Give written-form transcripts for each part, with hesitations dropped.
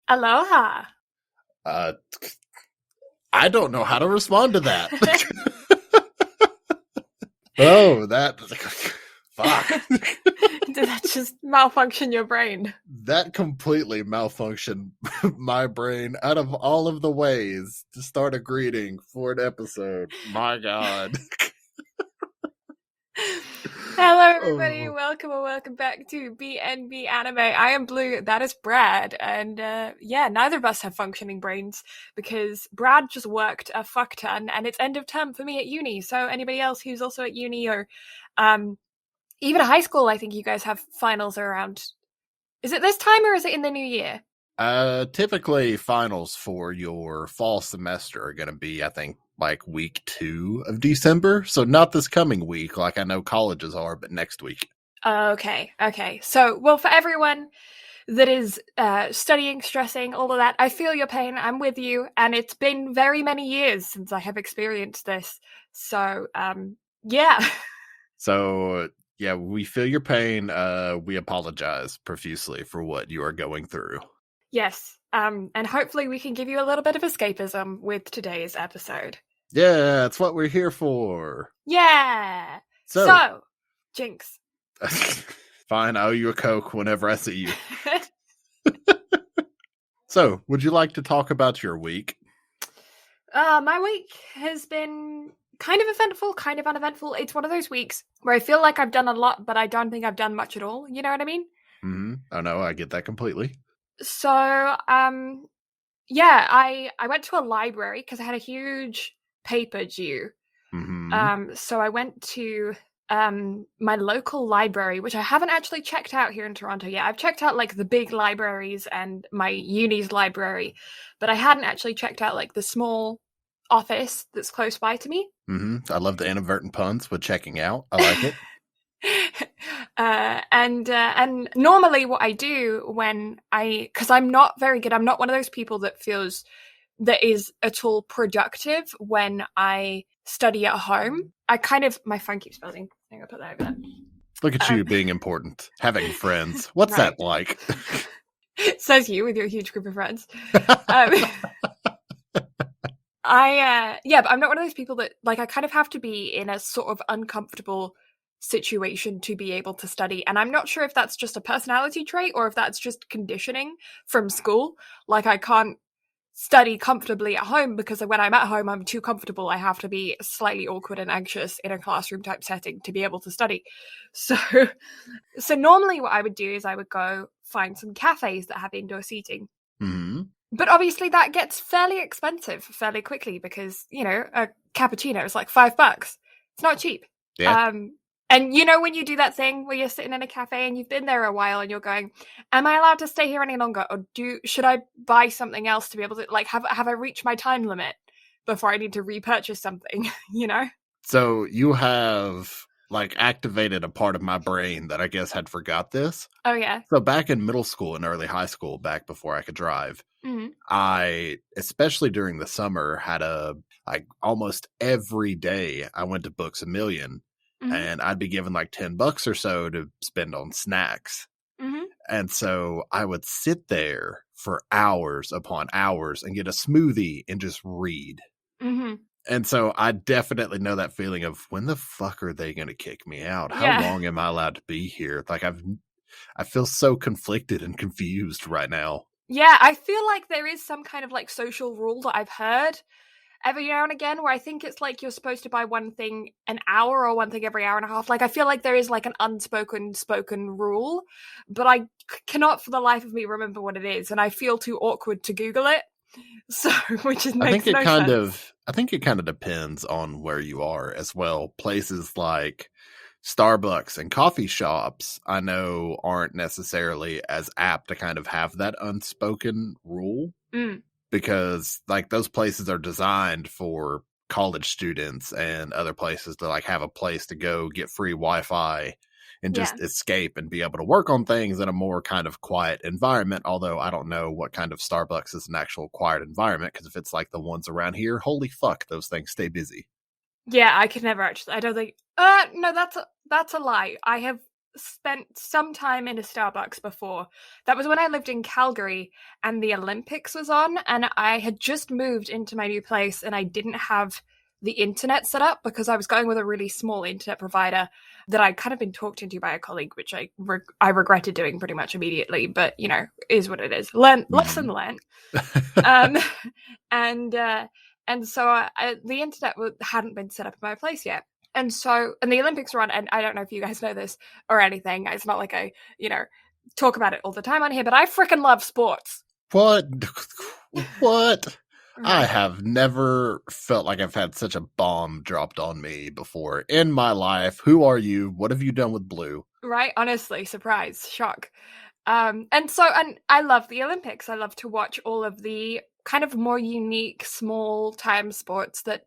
Aloha. I don't know how to respond to that. Oh, that... Fuck. Did that just malfunction your brain? That completely malfunctioned my brain out of all of the ways to start a greeting for an episode. My God. Hello, everybody. Welcome back to BnB Anime. I am Blue. That is Brad. And neither of us have functioning brains because Brad just worked a fuck ton and it's end of term for me at uni. So anybody else who's also at uni or even high school, I think you guys have finals around. Is it this time or is it in the new year? Typically finals for your fall semester are going to be, I think, like week 2 of December. So not this coming week, like I know colleges are, but next week. Okay. So, well, for everyone that is studying, stressing, all of that, I feel your pain. I'm with you. And it's been very many years since I have experienced this. So, yeah. So, yeah, we feel your pain. We apologize profusely for what you are going through. Yes. And hopefully we can give you a little bit of escapism with today's episode. Yeah, that's what we're here for. Yeah. So Jinx. Fine, I owe you a Coke whenever I see you. So, would you like to talk about your week? My week has been kind of eventful, kind of uneventful. It's one of those weeks where I feel like I've done a lot, but I don't think I've done much at all. You know what I mean? Mm-hmm. Oh, no, I get that completely. So, I went to a library because I had a huge paper due. Mm-hmm. So I went to my local library, which I haven't actually checked out here in Toronto yet. I've checked out like the big libraries and my uni's library, but I hadn't actually checked out like the small office that's close by to me. Mm-hmm. I love the inadvertent puns with checking out. I like it. And normally what I do because I'm not very good, I'm not one of those people that feels that is at all productive when I study at home. My phone keeps buzzing. I'm gonna put that over there. Look at you being important, having friends. What's right. that like? Says you with your huge group of friends. But I'm not one of those people that, like, I kind of have to be in a sort of uncomfortable situation to be able to study. And I'm not sure if that's just a personality trait or if that's just conditioning from school. Like, I can't study comfortably at home because when I'm at home, I'm too comfortable. I have to be slightly awkward and anxious in a classroom type setting to be able to study. So normally what I would do is I would go find some cafes that have indoor seating. Mm-hmm. But obviously that gets fairly expensive fairly quickly because, you know, a cappuccino is like $5. It's not cheap. Yeah. And you know when you do that thing where you're sitting in a cafe and you've been there a while and you're going, am I allowed to stay here any longer? Or should I buy something else to be able to, like, have I reached my time limit before I need to repurchase something, you know? So you have, like, activated a part of my brain that I guess had forgot this. Oh, yeah. So back in middle school and early high school, back before I could drive, I, especially during the summer, had almost every day I went to Books A Million. Mm-hmm. And I'd be given like $10 or so to spend on snacks. Mm-hmm. And so I would sit there for hours upon hours and get a smoothie and just read. Mm-hmm. And so I definitely know that feeling of when the fuck are they going to kick me out? How long am I allowed to be here? Like I feel so conflicted and confused right now. Yeah, I feel like there is some kind of like social rule that I've heard every now and again where I think it's like you're supposed to buy one thing an hour or one thing every hour and a half. Like I feel like there is like an spoken rule, but I cannot for the life of me remember what it is, and I feel too awkward to Google it. So, which is makes no sense. I think it kind of depends on where you are as well. Places like Starbucks and coffee shops, I know, aren't necessarily as apt to kind of have that unspoken rule. Because like those places are designed for college students and other places to like have a place to go get free Wi-Fi and just escape and be able to work on things in a more kind of quiet environment. Although I don't know what kind of Starbucks is an actual quiet environment, because if it's like the ones around here, holy fuck, those things stay busy. Yeah, I could never actually. I don't think. No, that's a lie. I have spent some time in a Starbucks before. That was when I lived in Calgary and the Olympics was on, and I had just moved into my new place and I didn't have the internet set up because I was going with a really small internet provider that I'd kind of been talked into by a colleague, which I regretted doing pretty much immediately, but, you know, is what it is. Lesson learned. And so the internet hadn't been set up in my place yet. And the Olympics were on, and I don't know if you guys know this or anything. It's not like I, you know, talk about it all the time on here, but I freaking love sports. What? I have never felt like I've had such a bomb dropped on me before in my life. Who are you? What have you done with Blue? Right? Honestly, surprise, shock. And I love the Olympics. I love to watch all of the kind of more unique, small-time sports that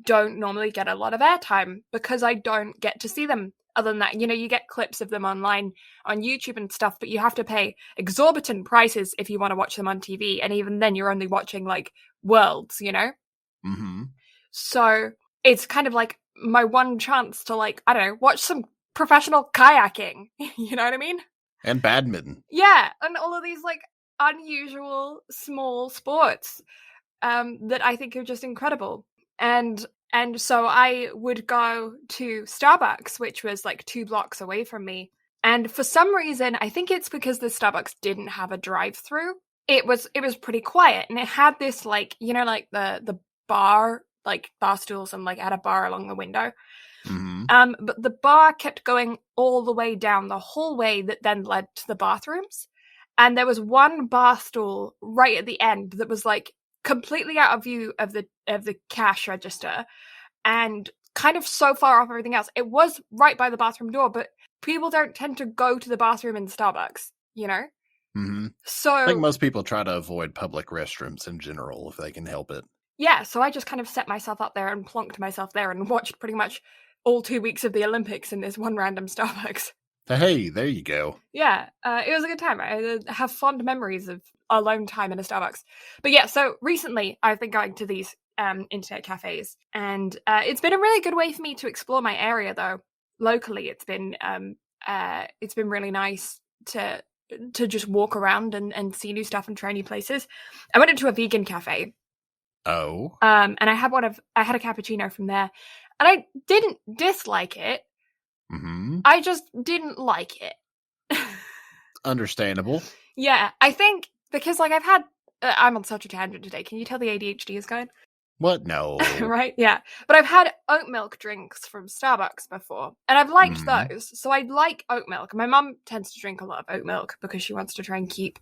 don't normally get a lot of airtime because I don't get to see them. Other than that, you know, you get clips of them online on YouTube and stuff, but you have to pay exorbitant prices if you want to watch them on TV. And even then, you're only watching, like, worlds, you know? Mm-hmm. So it's kind of like my one chance to, like, I don't know, watch some professional kayaking. You know what I mean? And badminton. Yeah, and all of these, like, unusual small sports that I think are just incredible. And so I would go to Starbucks, which was like 2 blocks away from me. And for some reason, I think it's because the Starbucks didn't have a drive-through. It was pretty quiet, and it had this, like, you know, like the bar, like bar stools, and like had a bar along the window. Mm-hmm. But the bar kept going all the way down the hallway that then led to the bathrooms. And there was one bar stool right at the end that was like completely out of view of the cash register and kind of so far off everything else. It was right by the bathroom door, but people don't tend to go to the bathroom in Starbucks, you know? Mm-hmm. So I think most people try to avoid public restrooms in general if they can help it. Yeah, so I just kind of set myself up there and plonked myself there and watched pretty much all 2 weeks of the Olympics in this one random Starbucks. Hey, there you go. Yeah, it was a good time. I have fond memories of alone time in a Starbucks. But yeah, so recently I've been going to these internet cafes, and it's been a really good way for me to explore my area. Though locally, it's been really nice to just walk around and see new stuff and try new places. I went into a vegan cafe. Oh. And I had a cappuccino from there, and I didn't dislike it. Mm-hmm. I just didn't like it. Understandable. Yeah, I think because, like, I'm on such a tangent today. Can you tell the ADHD is going? What? No. Right? Yeah. But I've had oat milk drinks from Starbucks before, and I've liked those. So I like oat milk. My mum tends to drink a lot of oat milk because she wants to try and keep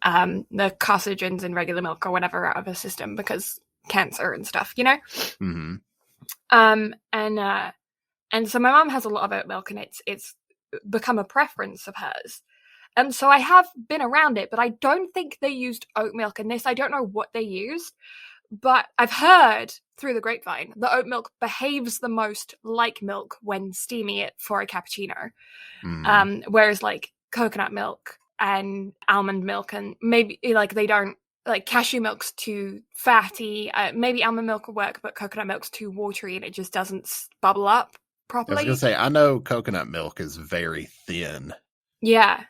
the carcinogens in regular milk or whatever out of her system because cancer and stuff, you know? Mm-hmm. And so my mum has a lot of oat milk, and it's become a preference of hers. And so I have been around it, but I don't think they used oat milk in this. I don't know what they used, but I've heard through the grapevine that oat milk behaves the most like milk when steaming it for a cappuccino. Whereas like coconut milk and almond milk, and maybe like they don't, like cashew milk's too fatty. Maybe almond milk will work, but coconut milk's too watery and it just doesn't bubble up properly. I was going to say, I know coconut milk is very thin. Yeah.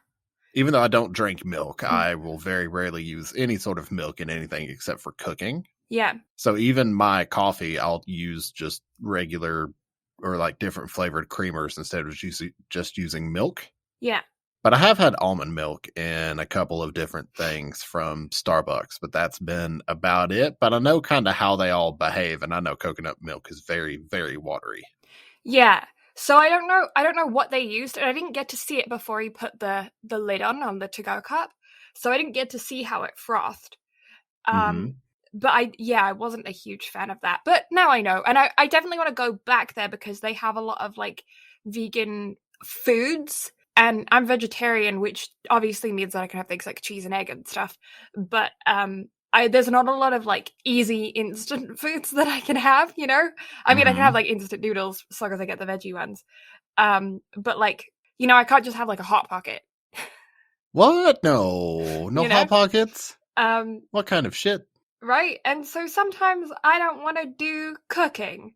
Even though I don't drink milk, I will very rarely use any sort of milk in anything except for cooking. Yeah. So even my coffee, I'll use just regular or like different flavored creamers instead of just using milk. Yeah. But I have had almond milk in a couple of different things from Starbucks, but that's been about it. But I know kind of how they all behave, and I know coconut milk is very, very watery. Yeah. So I don't know what they used, and I didn't get to see it before he put the lid on the to-go cup. So I didn't get to see how it frothed. But I wasn't a huge fan of that. But now I know, and I definitely want to go back there because they have a lot of like vegan foods. And I'm vegetarian, which obviously means that I can have things like cheese and egg and stuff. But there's not a lot of like easy instant foods that I can have, you know? I mean, I can have like instant noodles as long as I get the veggie ones. But like, you know, I can't just have like a Hot Pocket. What? No You know? Hot Pockets? What kind of shit? Right? And so sometimes I don't want to do cooking.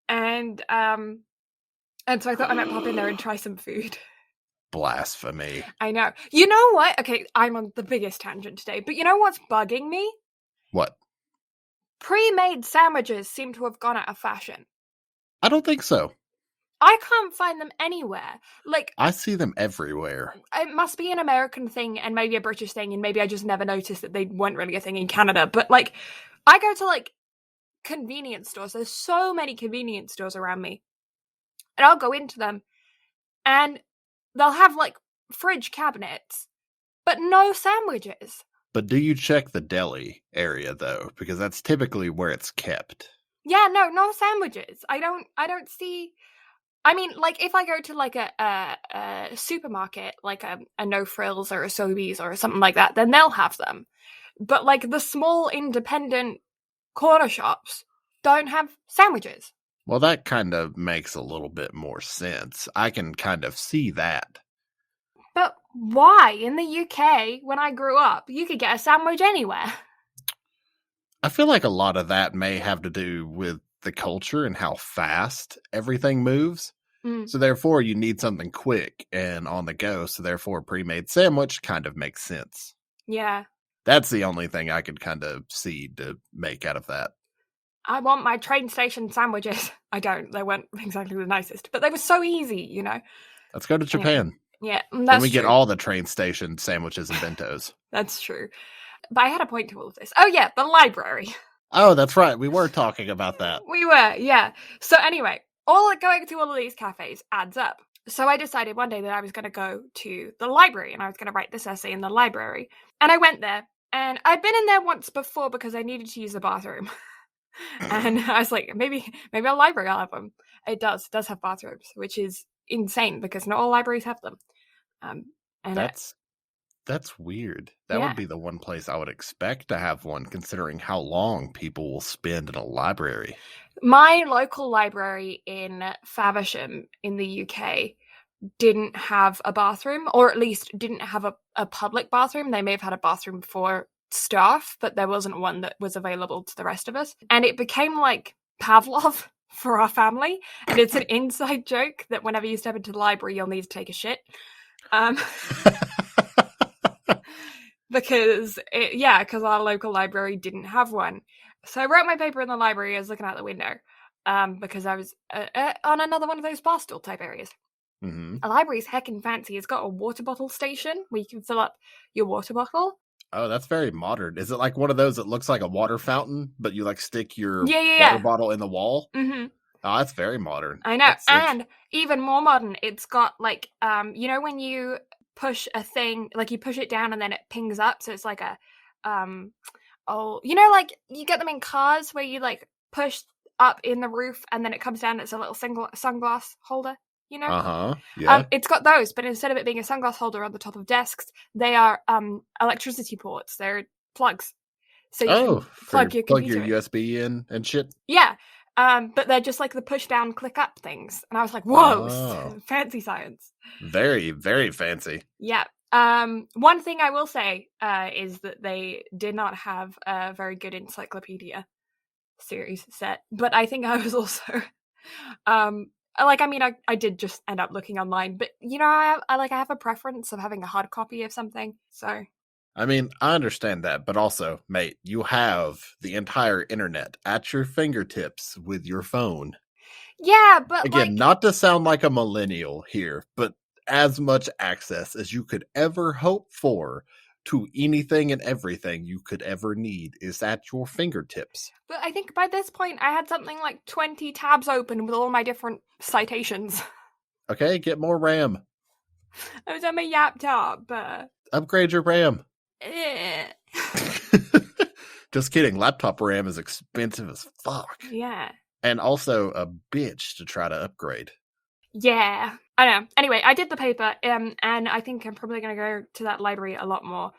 And so I thought I might pop in there and try some food. blasphemy. I know. You know what? Okay, I'm on the biggest tangent today, but you know what's bugging me? What? Pre-made sandwiches seem to have gone out of fashion. I don't think so. I can't find them anywhere. Like, I see them everywhere. it must be an American thing and maybe a British thing, and maybe I just never noticed that they weren't really a thing in Canada. But, like, I go to, like, convenience stores. There's so many convenience stores around me. And I'll go into them, and they'll have, like, fridge cabinets, but no sandwiches. But do you check the deli area, though? Because that's typically where it's kept. Yeah, no sandwiches. I don't see... I mean, like, if I go to, like, a supermarket, like a No Frills or a Sobeys or something like that, then they'll have them. But, like, the small independent corner shops don't have sandwiches. Well, that kind of makes a little bit more sense. I can kind of see that. But why? In the UK, when I grew up, you could get a sandwich anywhere. I feel like a lot of that may have to do with the culture and how fast everything moves. So therefore you need something quick and on the go. So therefore a pre-made sandwich kind of makes sense. Yeah. That's the only thing I could kind of see to make out of that. I want my train station sandwiches. I don't. They weren't exactly the nicest, but they were so easy, you know. Let's go to Japan. Yeah, that's then we true. get all the train station sandwiches and bentos. That's true. But I had a point to all of this. Oh yeah, the library. Oh, that's right. We were talking about that. We were, yeah. So anyway, going to all of these cafes adds up. So I decided one day that I was going to go to the library and I was going to write this essay in the library. And I went there, and I'd been in there once before because I needed to use the bathroom. And I was like, maybe a library will have them. It does have bathrooms, which is insane because not all libraries have them. And that's weird. That would be the one place I would expect to have one, considering how long people will spend in a library. My local library in Faversham in the UK didn't have a bathroom, or at least didn't have a public bathroom. They may have had a bathroom for staff, but there wasn't one that was available to the rest of us. And it became like Pavlov for our family. And it's an inside joke that whenever you step into the library, you'll need to take a shit. Because our local library didn't have one. So I wrote my paper in the library. I was looking out the window because I was on another one of those bar stool type areas. Mm-hmm. A library's heckin' fancy. It's got a water bottle station where you can fill up your water bottle. Oh, that's very modern. Is it like one of those that looks like a water fountain, but you like stick your water bottle in the wall? Mm-hmm. Oh, that's very modern. I know. And even more modern, it's got like, you know when you push a thing, like you push it down and then it pings up, so it's like a, you know, like you get them in cars where you like push up in the roof and then it comes down, it's a little sunglass holder. You know? Yeah. It's got those, but instead of it being a sunglass holder on the top of desks, they are electricity ports. They're plugs. So you can plug your USB in and shit? Yeah. But they're just like the push down, click up things. And I was like, whoa, fancy science. Very, very fancy. Yeah. One thing I will say is that they did not have a very good encyclopedia series set. But I think I was also... I did just end up looking online, but you know, I have a preference of having a hard copy of something. So, I mean, I understand that, but also, mate, you have the entire internet at your fingertips with your phone. Yeah, but again, not to sound like a millennial here, but as much access as you could ever hope for to anything and everything you could ever need is at your fingertips. But I think by this point, I had something like 20 tabs open with all my different citations. Okay, get more RAM. I was on my laptop. Upgrade your RAM. Just kidding. Laptop RAM is expensive as fuck. Yeah. And also a bitch to try to upgrade. Yeah, I know. Anyway, I did the paper, and I think I'm probably going to go to that library a lot more.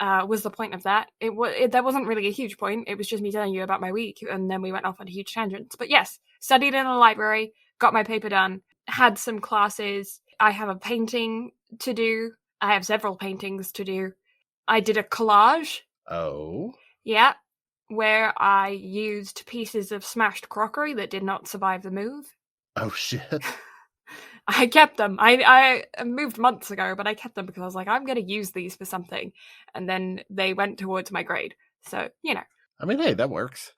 Was the point of that? There wasn't really a huge point. It was just me telling you about my week, and then we went off on huge tangents. But yes, studied in a library, got my paper done, had some classes. I have a painting to do. I have several paintings to do. I did a collage. Oh. Yeah, where I used pieces of smashed crockery that did not survive the move. Oh, shit. I kept them. I moved months ago, but I kept them because I was like, I'm going to use these for something. And then they went towards my grade. So, I mean, hey, that works.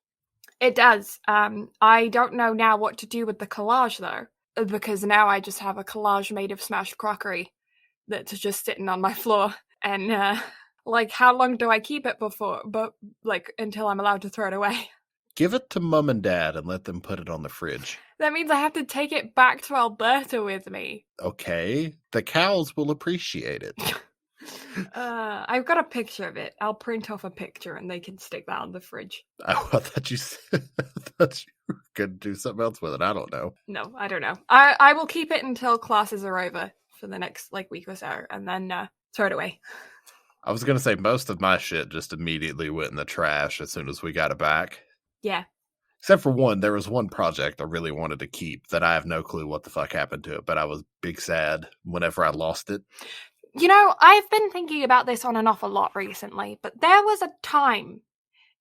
It does. I don't know now what to do with the collage, though, because now I just have a collage made of smashed crockery that's just sitting on my floor. And, how long do I keep it until I'm allowed to throw it away? Give it to Mum and Dad and let them put it on the fridge. That means I have to take it back to Alberta with me. Okay. The cows will appreciate it. I've got a picture of it. I'll print off a picture and they can stick that on the fridge. Oh, I thought you were going to do something else with it. I don't know. No, I don't know. I will keep it until classes are over for the next week or so and then throw it away. I was going to say most of my shit just immediately went in the trash as soon as we got it back. Yeah. Except for one, there was one project I really wanted to keep that I have no clue what the fuck happened to it, but I was big sad whenever I lost it. I've been thinking about this on and off a lot recently, but there was a time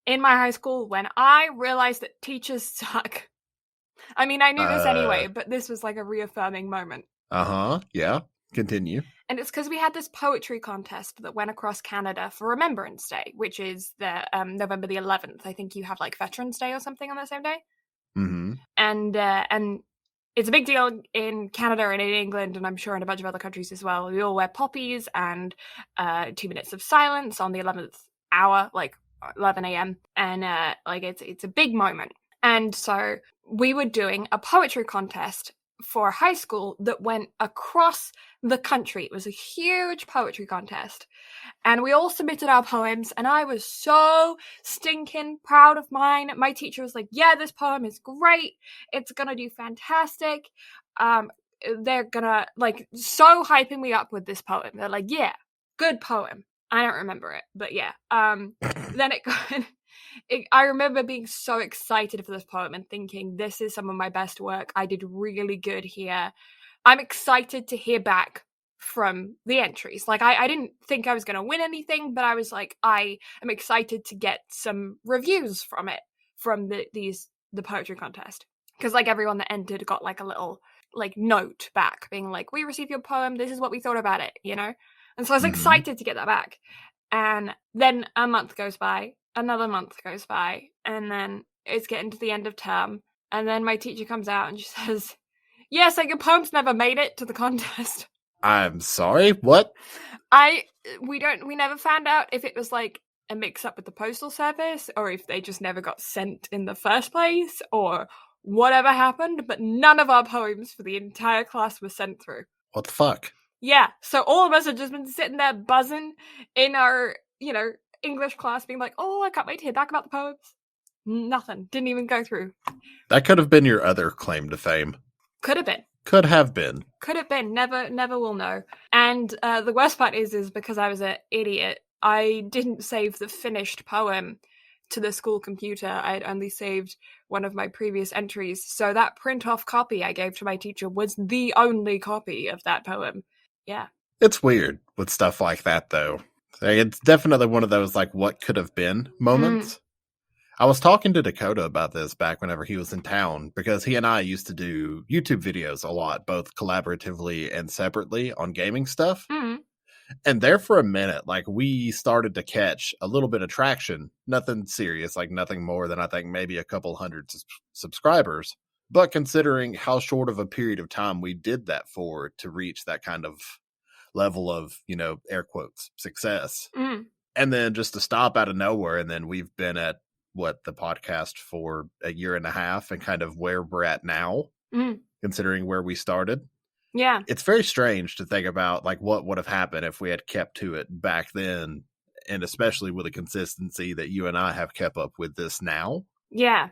in my high school when I realized that teachers suck. I mean, I knew this anyway, but this was like a reaffirming moment. Yeah. Continue. And it's because we had this poetry contest that went across Canada for Remembrance Day, which is the November the 11th. I think you have like Veterans Day or something on the same day. Mm-hmm. And it's a big deal in Canada and in England, and I'm sure in a bunch of other countries as well. We all wear poppies and 2 minutes of silence on the 11th hour, like 11 a.m. And it's a big moment. And so we were doing a poetry contest for high school that went across the country. It was a huge poetry contest. And we all submitted our poems, and I was so stinking proud of mine. My teacher was like, yeah, this poem is great. It's gonna do fantastic. They're gonna, so hyping me up with this poem. They're like, yeah, good poem. I don't remember it, but yeah. Then I remember being so excited for this poem and thinking, this is some of my best work. I did really good here. I'm excited to hear back from the entries. I didn't think I was going to win anything, but I was like, I am excited to get some reviews from it, from the poetry contest. Because everyone that entered got a little note back being like, we received your poem. This is what we thought about it, And so I was excited to get that back. And then a month goes by. Another month goes by, and then it's getting to the end of term, and then my teacher comes out and she says, yes, your poems never made it to the contest. I'm sorry, what? We never found out if it was a mix-up with the postal service, or if they just never got sent in the first place, or whatever happened, but none of our poems for the entire class were sent through. What the fuck? Yeah, so all of us have just been sitting there buzzing in our, English class being like, oh, I can't wait to hear back about the poems. Nothing. Didn't even go through. That could have been your other claim to fame. Could have been. Could have been. Could have been. Never will know. And the worst part is because I was an idiot, I didn't save the finished poem to the school computer. I had only saved one of my previous entries. So that print-off copy I gave to my teacher was the only copy of that poem. Yeah. It's weird with stuff like that, though. It's definitely one of those, what could have been moments. I was talking to Dakota about this back whenever he was in town, because he and I used to do YouTube videos a lot, both collaboratively and separately on gaming stuff. And there for a minute, we started to catch a little bit of traction. Nothing serious, nothing more than I think maybe a couple hundred subscribers. But considering how short of a period of time we did that for to reach that kind of level of, air quotes, success. And then just to stop out of nowhere. And then we've been at the podcast for a year and a half and kind of where we're at now, considering where we started. Yeah. It's very strange to think about what would have happened if we had kept to it back then. And especially with the consistency that you and I have kept up with this now. Yeah.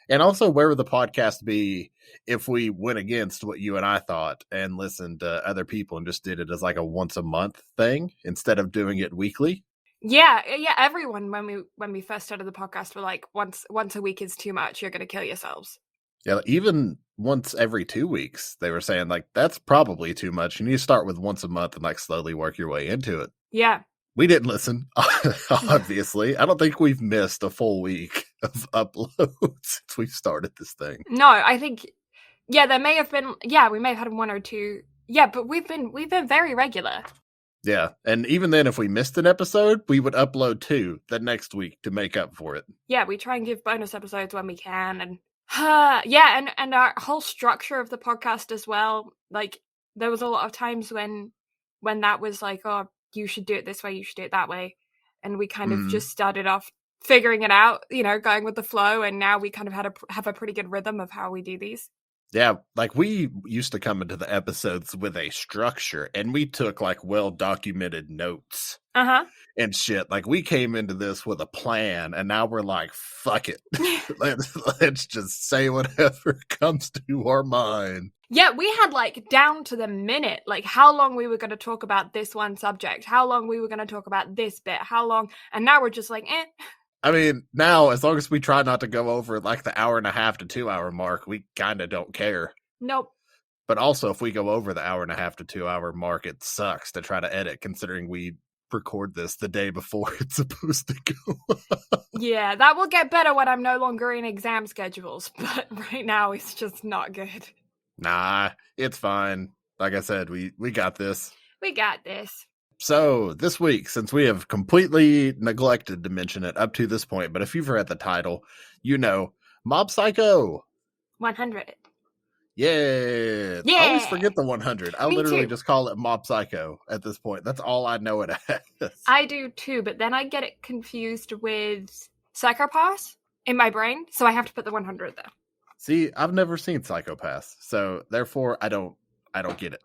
And also, where would the podcast be if we went against what you and I thought and listened to other people and just did it as a once a month thing instead of doing it weekly? Yeah. Everyone, when we first started the podcast, were like, once a week is too much. You're going to kill yourselves. Yeah, even once every 2 weeks, they were saying that's probably too much. You need to start with once a month and slowly work your way into it. Yeah. We didn't listen, obviously. I don't think we've missed a full week of uploads since we've started this thing. No, I think, Yeah, there may have been. Yeah, we may have had 1 or 2. Yeah, but we've been very regular. Yeah, and even then, if we missed an episode, we would upload 2 the next week to make up for it. Yeah, we try and give bonus episodes when we can, and yeah, and our whole structure of the podcast as well. Like, there was a lot of times when that was like, oh, you should do it this way, you should do it that way, and we kind of just started off figuring it out, going with the flow, and now we kind of have a pretty good rhythm of how we do these. Yeah, like we used to come into the episodes with a structure, and we took like well-documented notes and shit. Like we came into this with a plan, and now we're like, fuck it. let's just say whatever comes to our mind. Yeah, we had like down to the minute, like how long we were going to talk about this one subject, how long we were going to talk about this bit, how long, and now we're just like, eh. I mean, now, as long as we try not to go over like the 1.5 to 2 hour mark, we kind of don't care. Nope. But also, if we go over the 1.5 to 2 hour mark, it sucks to try to edit, considering we record this the day before it's supposed to go. Yeah, that will get better when I'm no longer in exam schedules, but right now it's just not good. Nah, it's fine. Like I said, we got this. We got this. So, this week, since we have completely neglected to mention it up to this point, but if you've read the title, you know, Mob Psycho 100. Yeah. I always forget the 100. I literally just call it Mob Psycho at this point. That's all I know it as. I do too, but then I get it confused with Psychopaths in my brain, so I have to put the 100 there. See, I've never seen Psychopaths, so therefore I don't get it.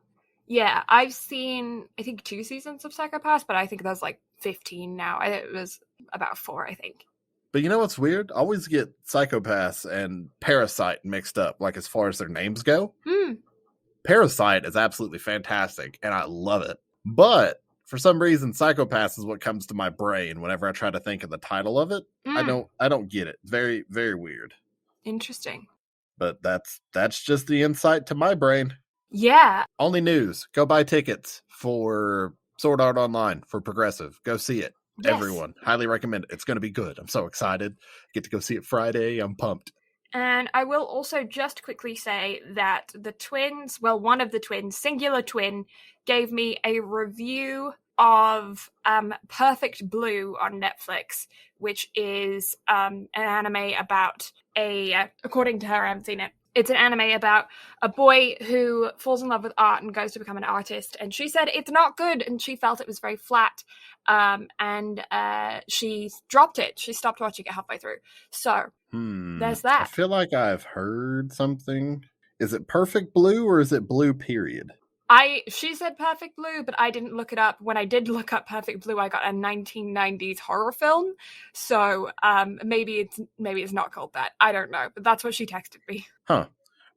Yeah, I've seen, I think, 2 seasons of Psychopaths, but I think there's like 15 now. It was about 4, I think. But you know what's weird? I always get Psychopaths and Parasite mixed up, like as far as their names go. Parasite is absolutely fantastic, and I love it. But for some reason, Psychopaths is what comes to my brain whenever I try to think of the title of it. I don't get it. Very, very weird. Interesting. But that's just the insight to my brain. Yeah. Only news. Go buy tickets for Sword Art Online for Progressive. Go see it. Yes. Everyone. Highly recommend it. It's going to be good. I'm so excited. I get to go see it Friday. I'm pumped. And I will also just quickly say that the twins, well, one of the twins, singular twin, gave me a review of Perfect Blue on Netflix, which is an anime about according to her, I haven't seen it, it's an anime about a boy who falls in love with art and goes to become an artist. And she said it's not good, and she felt it was very flat. And she dropped it. She stopped watching it halfway through. So there's that. I feel like I've heard something. Is it Perfect Blue or is it Blue period? She said Perfect Blue, but I didn't look it up. When I did look up Perfect Blue, I got a 1990s horror film. So maybe it's not called that. I don't know, but that's what she texted me. Huh.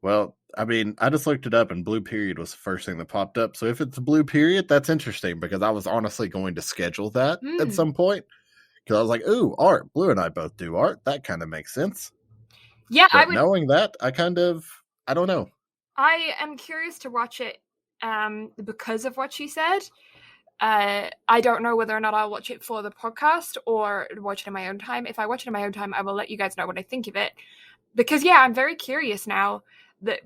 Well, I mean, I just looked it up and Blue period was the first thing that popped up. So if it's a Blue period, that's interesting because I was honestly going to schedule that at some point. Because I was like, ooh, art. Blue and I both do art. That kind of makes sense. Yeah, but knowing that, I don't know. I am curious to watch it because of what she said. I don't know whether or not I'll watch it for the podcast or watch it in my own time. If I watch it in my own time, I will let you guys know what I think of it. Because, yeah, I'm very curious now. That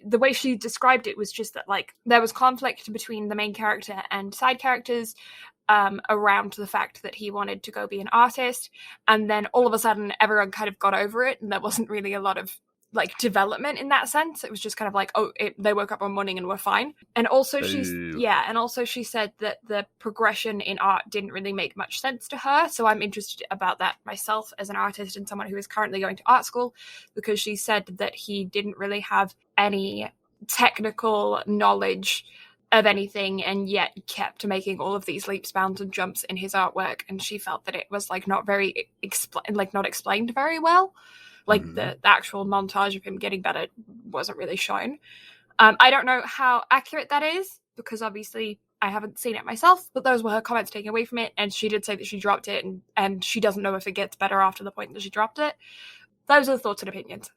the way she described it was just that, like, there was conflict between the main character and side characters around the fact that he wanted to go be an artist, and then all of a sudden everyone kind of got over it, and there wasn't really a lot of like development in that sense. It was just kind of like, they woke up one morning and were fine. And also she said that the progression in art didn't really make much sense to her. So I'm interested about that myself as an artist and someone who is currently going to art school, because she said that he didn't really have any technical knowledge of anything and yet kept making all of these leaps, bounds, and jumps in his artwork. And she felt that it was like not very not explained very well. Like the actual montage of him getting better wasn't really shown. I don't know how accurate that is, because obviously I haven't seen it myself, but those were her comments taken away from it. And she did say that she dropped it and she doesn't know if it gets better after the point that she dropped it. Those are the thoughts and opinions.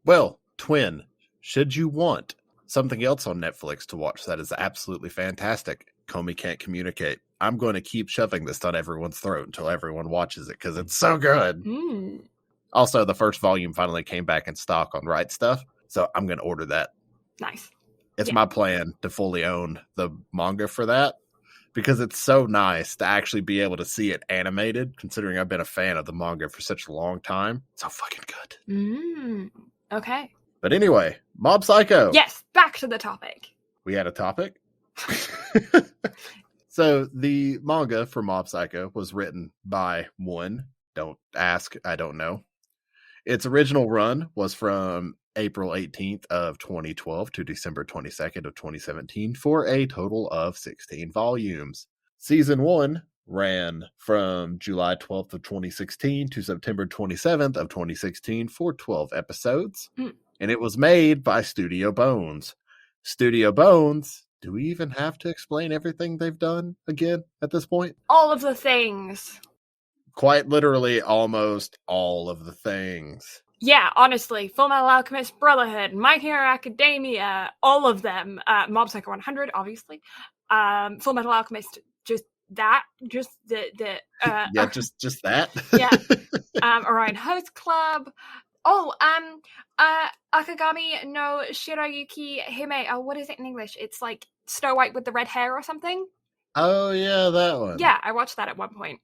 Well, twin, should you want something else on Netflix to watch that is absolutely fantastic, Comey Can't Communicate, I'm going to keep shoving this down everyone's throat until everyone watches it because it's so good. Also, the first volume finally came back in stock on Right Stuff. So I'm going to order that. Nice. It's my plan to fully own the manga for that, because it's so nice to actually be able to see it animated, considering I've been a fan of the manga for such a long time. It's so fucking good. Okay. But anyway, Mob Psycho. Yes, back to the topic. We had a topic? So the manga for Mob Psycho was written by one. Don't ask, I don't know. Its original run was from April 18th of 2012 to December 22nd of 2017 for a total of 16 volumes. Season 1 ran from July 12th of 2016 to September 27th of 2016 for 12 episodes. And it was made by Studio Bones. Studio Bones, do we even have to explain everything they've done again at this point? All of the things. Quite literally, almost all of the things. Yeah, honestly, Fullmetal Alchemist Brotherhood, My Hero Academia, all of them. Mob Psycho 100, obviously. Fullmetal Alchemist, just that. Just the just that. Yeah. Orion Host Club. Oh, Akagami no Shirayuki Hime. Oh, what is it in English? It's like Snow White with the red hair or something. Oh yeah, that one. Yeah, I watched that at one point.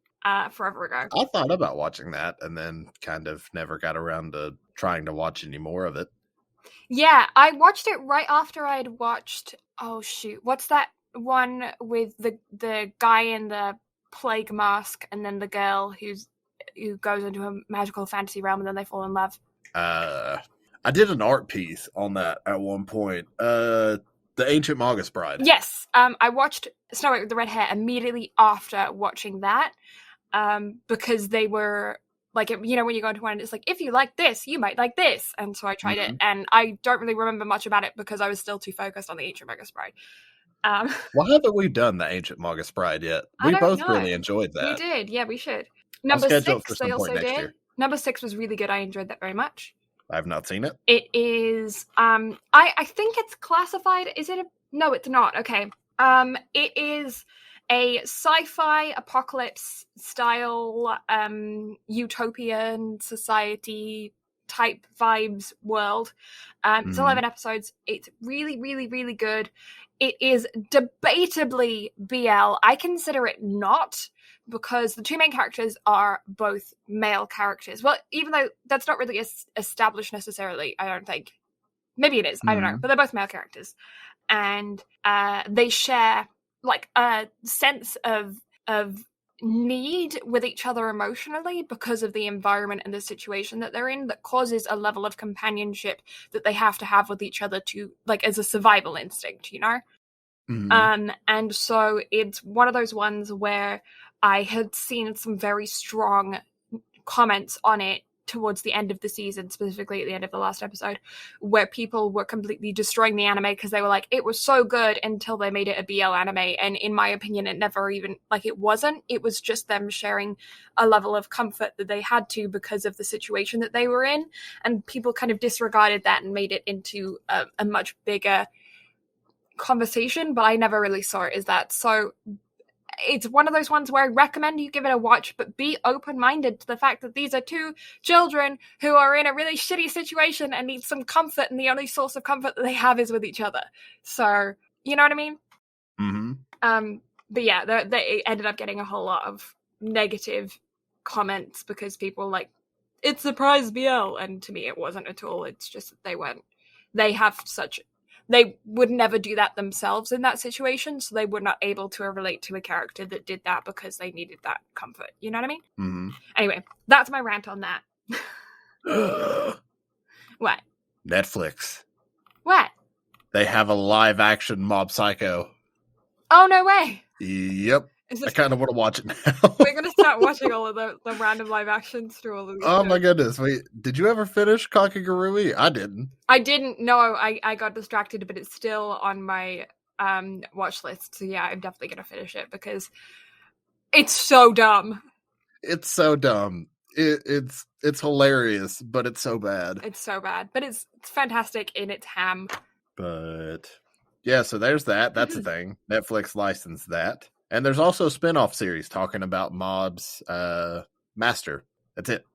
Forever ago. I thought about watching that and then kind of never got around to trying to watch any more of it. Yeah, I watched it right after I'd watched, oh shoot, what's that one with the guy in the plague mask and then the girl who goes into a magical fantasy realm and then they fall in love? I did an art piece on that at one point. The Ancient Magus Bride. Yes, I watched Snow White with the red hair immediately after watching that. Because they were like, you know, when you go into one, it's like, if you like this, you might like this. And so I tried it, and I don't really remember much about it because I was still too focused on the Ancient Magus Bride. Why haven't we done the Ancient Magus Bride yet? We both really enjoyed that. We did, yeah, we should. Number 6, they also did. Year. Number 6 was really good. I enjoyed that very much. I've not seen it. It is, I think it's classified. Is it no, it's not. Okay. It is a sci-fi apocalypse style utopian society type vibes world. It's 11 episodes. It's really, really, really good. It is debatably BL. I consider it not, because the two main characters are both male characters. Well, even though that's not really established necessarily, I don't think. Maybe it is. I don't know. But they're both male characters. And they share like a sense of need with each other emotionally because of the environment and the situation that they're in, that causes a level of companionship that they have to have with each other to, like, as a survival instinct, you know? And so it's one of those ones where I had seen some very strong comments on it towards the end of the season, specifically at the end of the last episode, where people were completely destroying the anime because they were like, it was so good until they made it a BL anime. And in my opinion, it never even, like, it wasn't. It was just them sharing a level of comfort that they had to because of the situation that they were in. And people kind of disregarded that and made it into a much bigger conversation, but I never really saw it as that. So it's one of those ones where I recommend you give it a watch, but be open-minded to the fact that these are two children who are in a really shitty situation and need some comfort, and the only source of comfort that they have is with each other. So, you know what I mean? But yeah, they ended up getting a whole lot of negative comments because people were like, it's surprise BL, and to me it wasn't at all. It's just that they would never do that themselves in that situation, so they were not able to relate to a character that did that because they needed that comfort. You know what I mean? Anyway, that's my rant on that. What? Netflix. What? They have a live-action Mob Psycho. Oh, no way! Yep. I kind of want to watch it now. We're going to start watching all of the random live actions through all of these. Oh my goodness. Wait, did you ever finish Kakegurui? I didn't. I didn't. No, I got distracted, but it's still on my watch list. So yeah, I'm definitely going to finish it because it's so dumb. It's so dumb. It's hilarious, but it's so bad. It's so bad, but it's fantastic in its ham. But yeah, so there's that. That's the thing. Netflix licensed that. And there's also a spin-off series talking about Mob's master. That's it.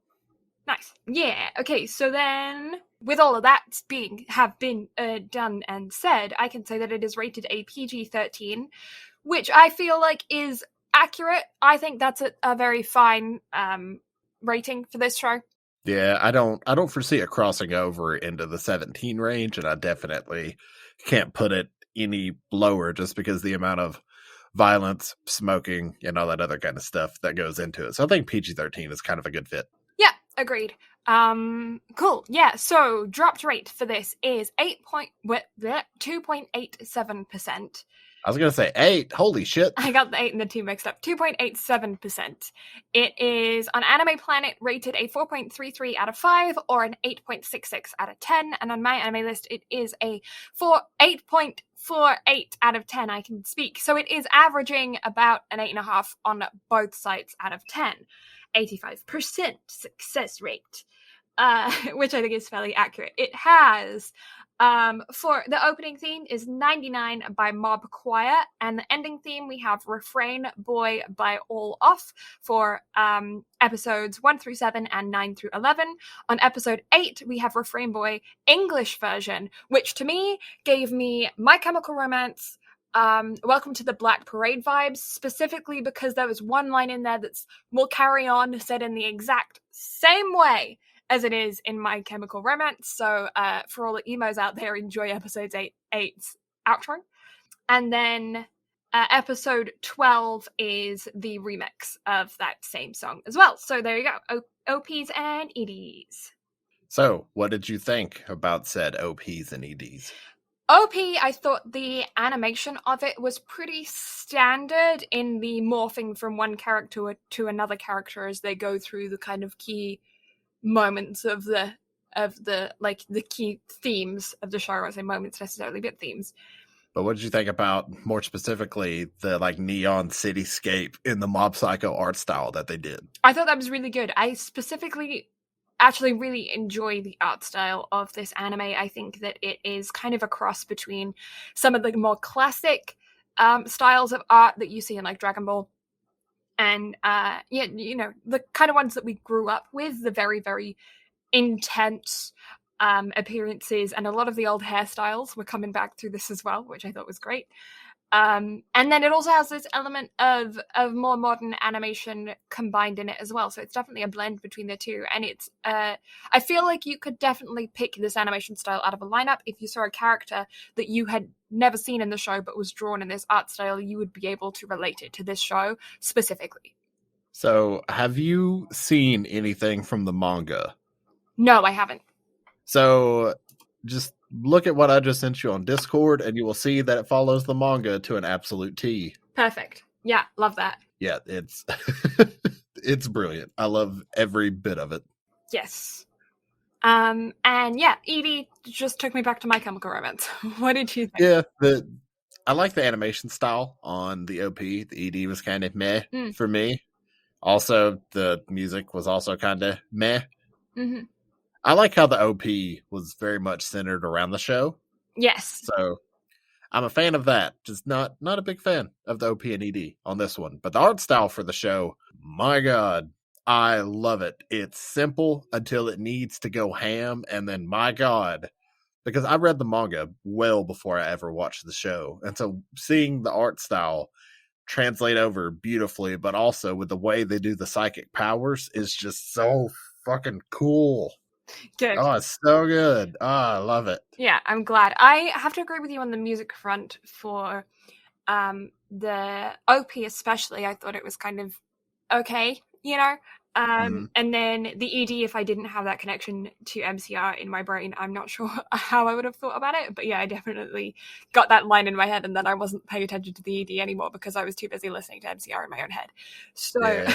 Nice. Yeah. Okay, so then with all of that have been done and said, I can say that it is rated a PG-13, which I feel like is accurate. I think that's a very fine rating for this show. Yeah, I don't foresee it crossing over into the 17 range, and I definitely can't put it any lower just because the amount of violence, smoking, and all that other kind of stuff that goes into it. So I think PG-13 is kind of a good fit. Yeah, agreed. Cool. Yeah, so dropped rate for this is 2.87%. I was going to say 8. Holy shit. I got the 8 and the 2 mixed up. 2.87%. It is on Anime Planet rated a 4.33 out of 5 or an 8.66 out of 10. And on My Anime List, it is a 8.48 out of 10. I can speak. So it is averaging about an 8.5 on both sites out of 10. 85% success rate, which I think is fairly accurate. It has... for the opening theme is 99 by Mob Choir, and the ending theme we have Refrain Boy by All Off for episodes 1 through 7 and 9 through 11. On episode 8 we have Refrain Boy English version, which to me gave me My Chemical Romance, Welcome to the Black Parade vibes, specifically because there was one line in there that's "will carry on" said in the exact same way as it is in My Chemical Romance. So for all the emos out there, enjoy episode 8's outro. And then episode 12 is the remix of that same song as well. So there you go, OPs and EDs. So what did you think about said OPs and EDs? OP, I thought the animation of it was pretty standard in the morphing from one character to another character as they go through the kind of key moments of the like the key themes of the show. I won't say moments necessarily, but themes. But what did you think about, more specifically, the like neon cityscape in the Mob Psycho art style that they did? I thought that was really good. I specifically actually really enjoy the art style of this anime. I think that it is kind of a cross between some of the more classic styles of art that you see in like Dragon Ball, and the kind of ones that we grew up with, the very, very intense appearances, and a lot of the old hairstyles were coming back through this as well, which I thought was great. And then it also has this element of more modern animation combined in it as well. So it's definitely a blend between the two. And it's, I feel like you could definitely pick this animation style out of a lineup. If you saw a character that you had never seen in the show but was drawn in this art style, you would be able to relate it to this show specifically. So have you seen anything from the manga? No, I haven't. So just look at what I just sent you on Discord, and you will see that it follows the manga to an absolute T. Perfect. Yeah, love that. Yeah, it's it's brilliant. I love every bit of it. Yes. And yeah, Edie just took me back to My Chemical Romance. What did you think? Yeah, I like the animation style on the OP. The ED was kind of meh for me. Also, the music was also kind of meh. Mm-hmm. I like how the OP was very much centered around the show. Yes. So I'm a fan of that. Just not a big fan of the OP and ED on this one. But the art style for the show, my God, I love it. It's simple until it needs to go ham. And then, my God, because I read the manga well before I ever watched the show. And so seeing the art style translate over beautifully, but also with the way they do the psychic powers, is just so fucking cool. Good. Oh, it's so good. Oh, I love it. Yeah, I'm glad. I have to agree with you on the music front for the OP especially. I thought it was kind of okay, you know? And then the ED, if I didn't have that connection to MCR in my brain, I'm not sure how I would have thought about it. But yeah, I definitely got that line in my head, and then I wasn't paying attention to the ED anymore because I was too busy listening to MCR in my own head. So... Yeah.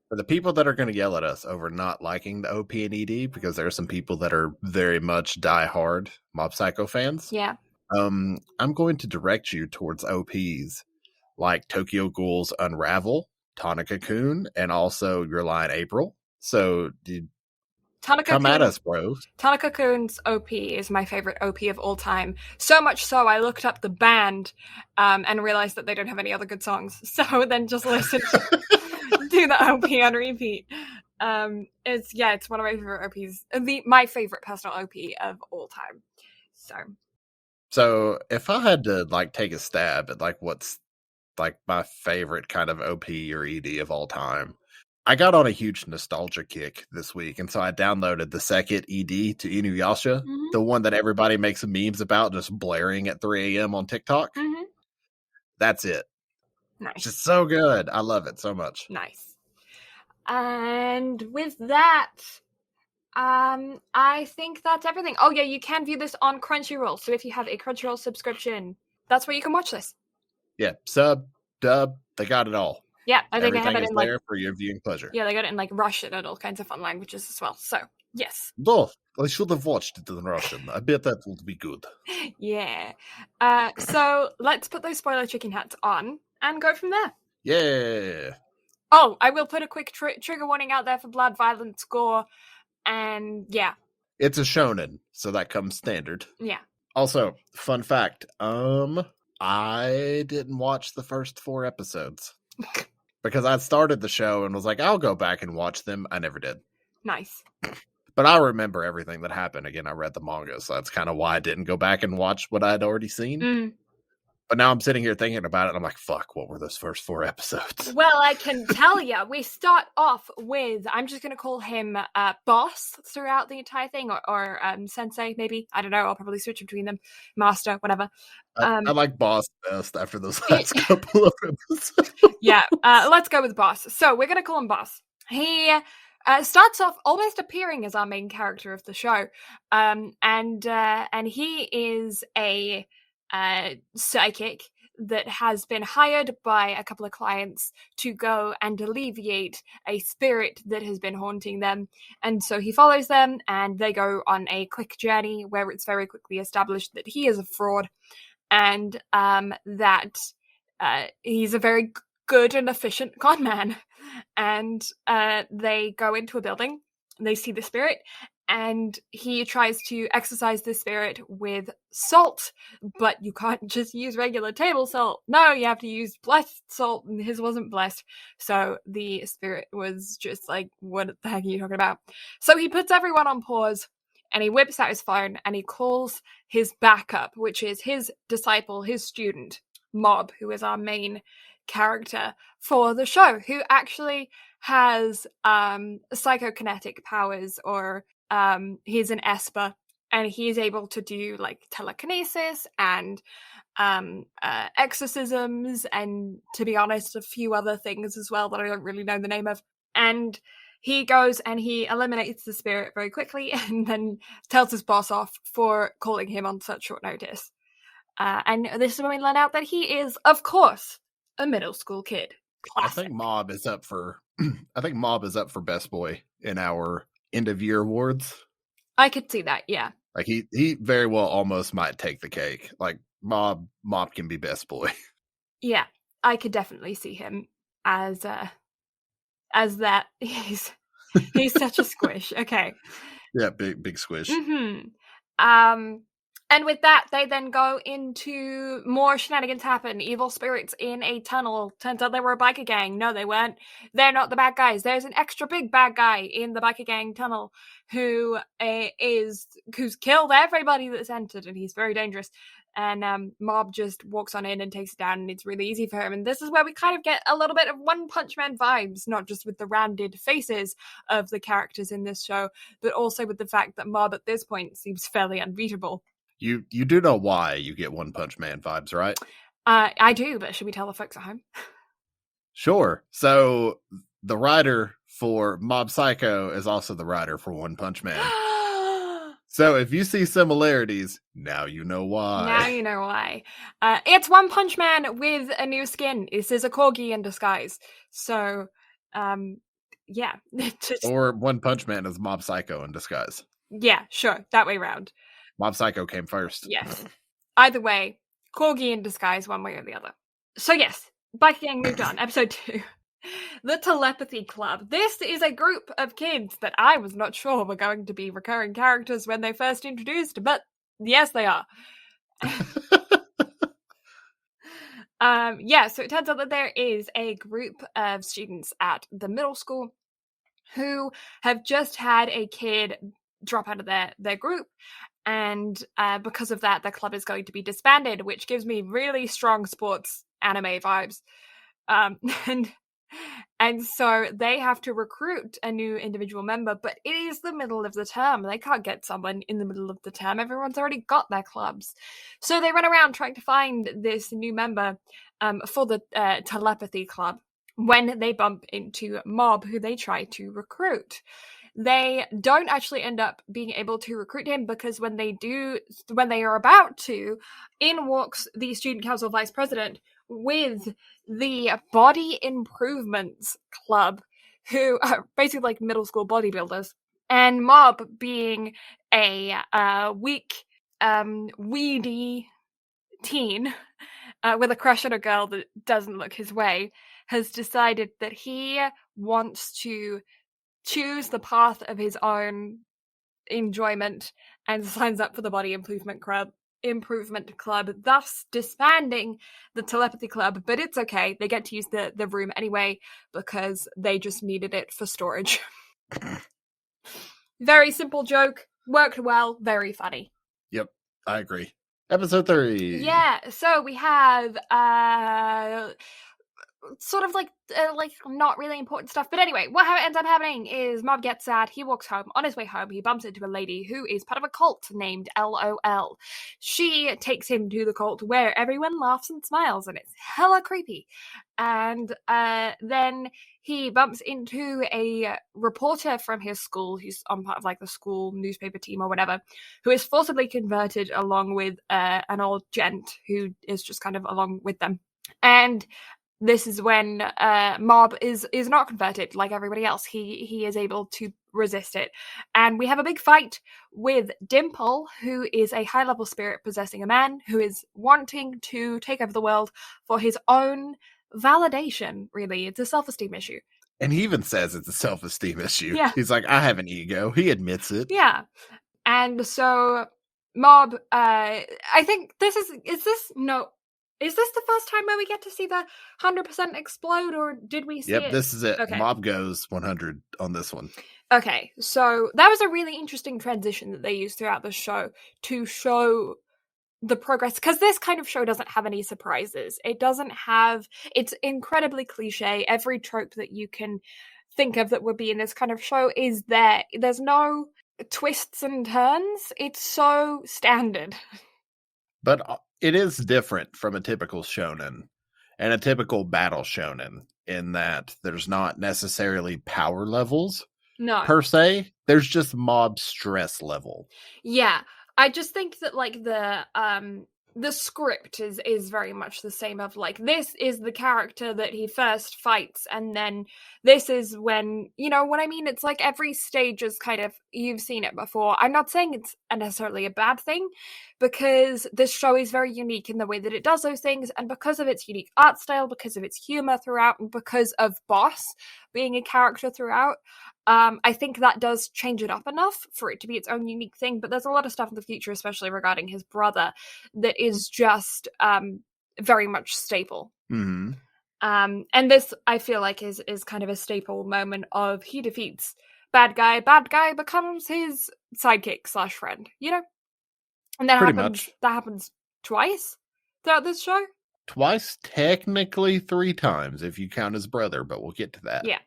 For the people that are going to yell at us over not liking the OP and ED, because there are some people that are very much die-hard Mob Psycho fans. Yeah. I'm going to direct you towards OPs like Tokyo Ghoul's Unravel, Tanaka-kun, and also Your Line April. So come at us, bros. Tanaka-kun's OP is my favorite OP of all time. So much so I looked up the band and realized that they don't have any other good songs. So then just listened to the OP on repeat. It's one of my favorite OPs, my favorite personal OP of all time. So if I had to like take a stab at like what's like my favorite kind of OP or ED of all time, I got on a huge nostalgia kick this week, and so I downloaded the second ED to Inuyasha, the one that everybody makes memes about, just blaring at 3 a.m. on TikTok. That's it. Nice. It's just so good. I love it so much. Nice. And with that, I think that's everything. Oh yeah, you can view this on Crunchyroll. So if you have a Crunchyroll subscription, that's where you can watch this. Yeah, sub, dub, they got it all. Yeah, I think everything they have it is in there for your viewing pleasure. Yeah, they got it in like Russian and all kinds of fun languages as well. So yes. Oh, I should have watched it in Russian. I bet that would be good. Yeah. So let's put those spoiler chicken hats on and go from there. Yeah. Oh, I will put a quick trigger warning out there for blood, violence, gore, and yeah. It's a shonen, so that comes standard. Yeah. Also, fun fact, I didn't watch the first 4 episodes. Because I started the show and was like, I'll go back and watch them. I never did. Nice. But I remember everything that happened. Again, I read the manga, so that's kind of why I didn't go back and watch what I'd already seen. But now I'm sitting here thinking about it, and I'm like, fuck, what were those first 4 episodes? Well, I can tell you, we start off with, I'm just going to call him Boss throughout the entire thing, or Sensei, maybe. I don't know, I'll probably switch between them. Master, whatever. I like Boss best after those last couple of episodes. Yeah, let's go with Boss. So we're going to call him Boss. He starts off almost appearing as our main character of the show. And he is a psychic that has been hired by a couple of clients to go and alleviate a spirit that has been haunting them. And so he follows them, and they go on a quick journey where it's very quickly established that he is a fraud, and that he's a very good and efficient con man. And they go into a building, they see the spirit, and he tries to exorcise the spirit with salt, but you can't just use regular table salt. No, you have to use blessed salt, and his wasn't blessed. So the spirit was just like, what the heck are you talking about? So he puts everyone on pause, and he whips out his phone, and he calls his backup, which is his disciple, his student, Mob, who is our main character for the show, who actually has psychokinetic powers, or he's an Esper, and he's able to do like telekinesis and exorcisms, and to be honest, a few other things as well that I don't really know the name of. And he goes and he eliminates the spirit very quickly, and then tells his boss off for calling him on such short notice. And this is when we learn out that he is, of course, a middle school kid. Classic. I think Mob is up for best boy in our end of year awards. I could see that, yeah. Like he very well almost might take the cake. Like Mob can be best boy. Yeah, I could definitely see him as that. He's such a squish. Okay. Yeah, big squish. And with that, they then go into more shenanigans happen. Evil spirits in a tunnel. Turns out they were a biker gang. No, they weren't. They're not the bad guys. There's an extra big bad guy in the biker gang tunnel who's killed everybody that's entered, and he's very dangerous. And Mob just walks on in and takes it down, and it's really easy for him. And this is where we kind of get a little bit of One Punch Man vibes, not just with the rounded faces of the characters in this show, but also with the fact that Mob at this point seems fairly unbeatable. You do know why you get One Punch Man vibes, right? I do, but should we tell the folks at home? Sure. So the writer for Mob Psycho is also the writer for One Punch Man. So if you see similarities, now you know why. Now you know why. It's One Punch Man with a new skin. This is a corgi in disguise. So, yeah. Or One Punch Man is Mob Psycho in disguise. Yeah, sure. That way round. Mob Psycho came first. Yes. Either way, corgi in disguise, one way or the other. So yes, Biker Gang moved on. Episode 2. The Telepathy Club. This is a group of kids that I was not sure were going to be recurring characters when they first introduced, but yes, they are. So it turns out that there is a group of students at the middle school who have just had a kid drop out of their group. And because of that, the club is going to be disbanded, which gives me really strong sports anime vibes. And so they have to recruit a new individual member, but it is the middle of the term. They can't get someone in the middle of the term. Everyone's already got their clubs. So they run around trying to find this new member for the Telepathy Club when they bump into Mob, who they try to recruit. They don't actually end up being able to recruit him because when they are about to, in walks the Student Council Vice President with the Body Improvements Club, who are basically like middle school bodybuilders, and Mob, being a weak, weedy teen with a crush on a girl that doesn't look his way, has decided that he wants to choose the path of his own enjoyment and signs up for the Body Improvement Club, thus disbanding the Telepathy Club. But it's okay, they get to use the room anyway because they just needed it for storage. Very simple joke, worked well, very funny. Yep, I agree. Episode 3. Yeah, so we have sort of like not really important stuff, but anyway, what ends up happening is Mob gets sad. He walks home. On his way home, he bumps into a lady who is part of a cult named LOL. She takes him to the cult where everyone laughs and smiles, and it's hella creepy. And then he bumps into a reporter from his school who's on part of like the school newspaper team or whatever, who is forcibly converted along with an old gent who is just kind of along with them. And this is when Mob is not converted like everybody else. He is able to resist it. And we have a big fight with Dimple, who is a high-level spirit possessing a man who is wanting to take over the world for his own validation, really. It's a self-esteem issue. And he even says it's a self-esteem issue. Yeah. He's like, I have an ego. He admits it. Yeah. And so Mob, I think is this the first time where we get to see the 100% explode, or did we see it? Yep, this is it. Okay. Mob goes 100 on this one. Okay, so that was a really interesting transition that they used throughout the show to show the progress, because this kind of show doesn't have any surprises. It's incredibly cliche. Every trope that you can think of that would be in this kind of show is there. There's no twists and turns. It's so standard. But it is different from a typical shonen and a typical battle shonen in that there's not necessarily power levels per se. There's just Mob stress level. Yeah. I just think that like the script is very much the same of like, this is the character that he first fights, and then this is when, you know what I mean? It's like every stage is kind of, you've seen it before. I'm not saying it's necessarily a bad thing, because this show is very unique in the way that it does those things, and because of its unique art style, because of its humor throughout, and because of Boss being a character throughout, I think that does change it up enough for it to be its own unique thing. But there's a lot of stuff in the future, especially regarding his brother, that is just very much staple. Mm-hmm. And this, I feel like, is kind of a staple moment of he defeats bad guy becomes his sidekick / friend, you know? And that happens twice throughout this show? Twice, technically 3 times if you count his brother, but we'll get to that. Yeah.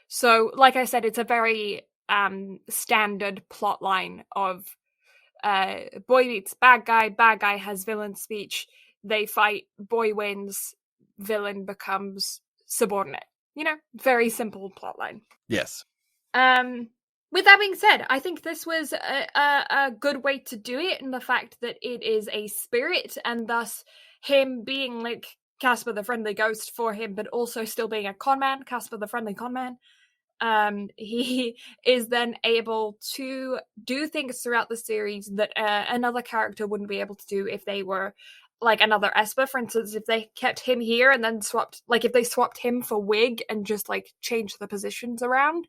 So, like I said, it's a very standard plot line of boy meets bad guy has villain speech, they fight, boy wins, villain becomes subordinate. You know, very simple plot line. Yes. With that being said, I think this was a good way to do it, in the fact that it is a spirit, and thus him being like Casper the Friendly Ghost for him, but also still being a conman, Casper the Friendly Conman. He is then able to do things throughout the series that another character wouldn't be able to do if they were like another Esper. For instance, if they kept him here and then if they swapped him for Wig and just like changed the positions around,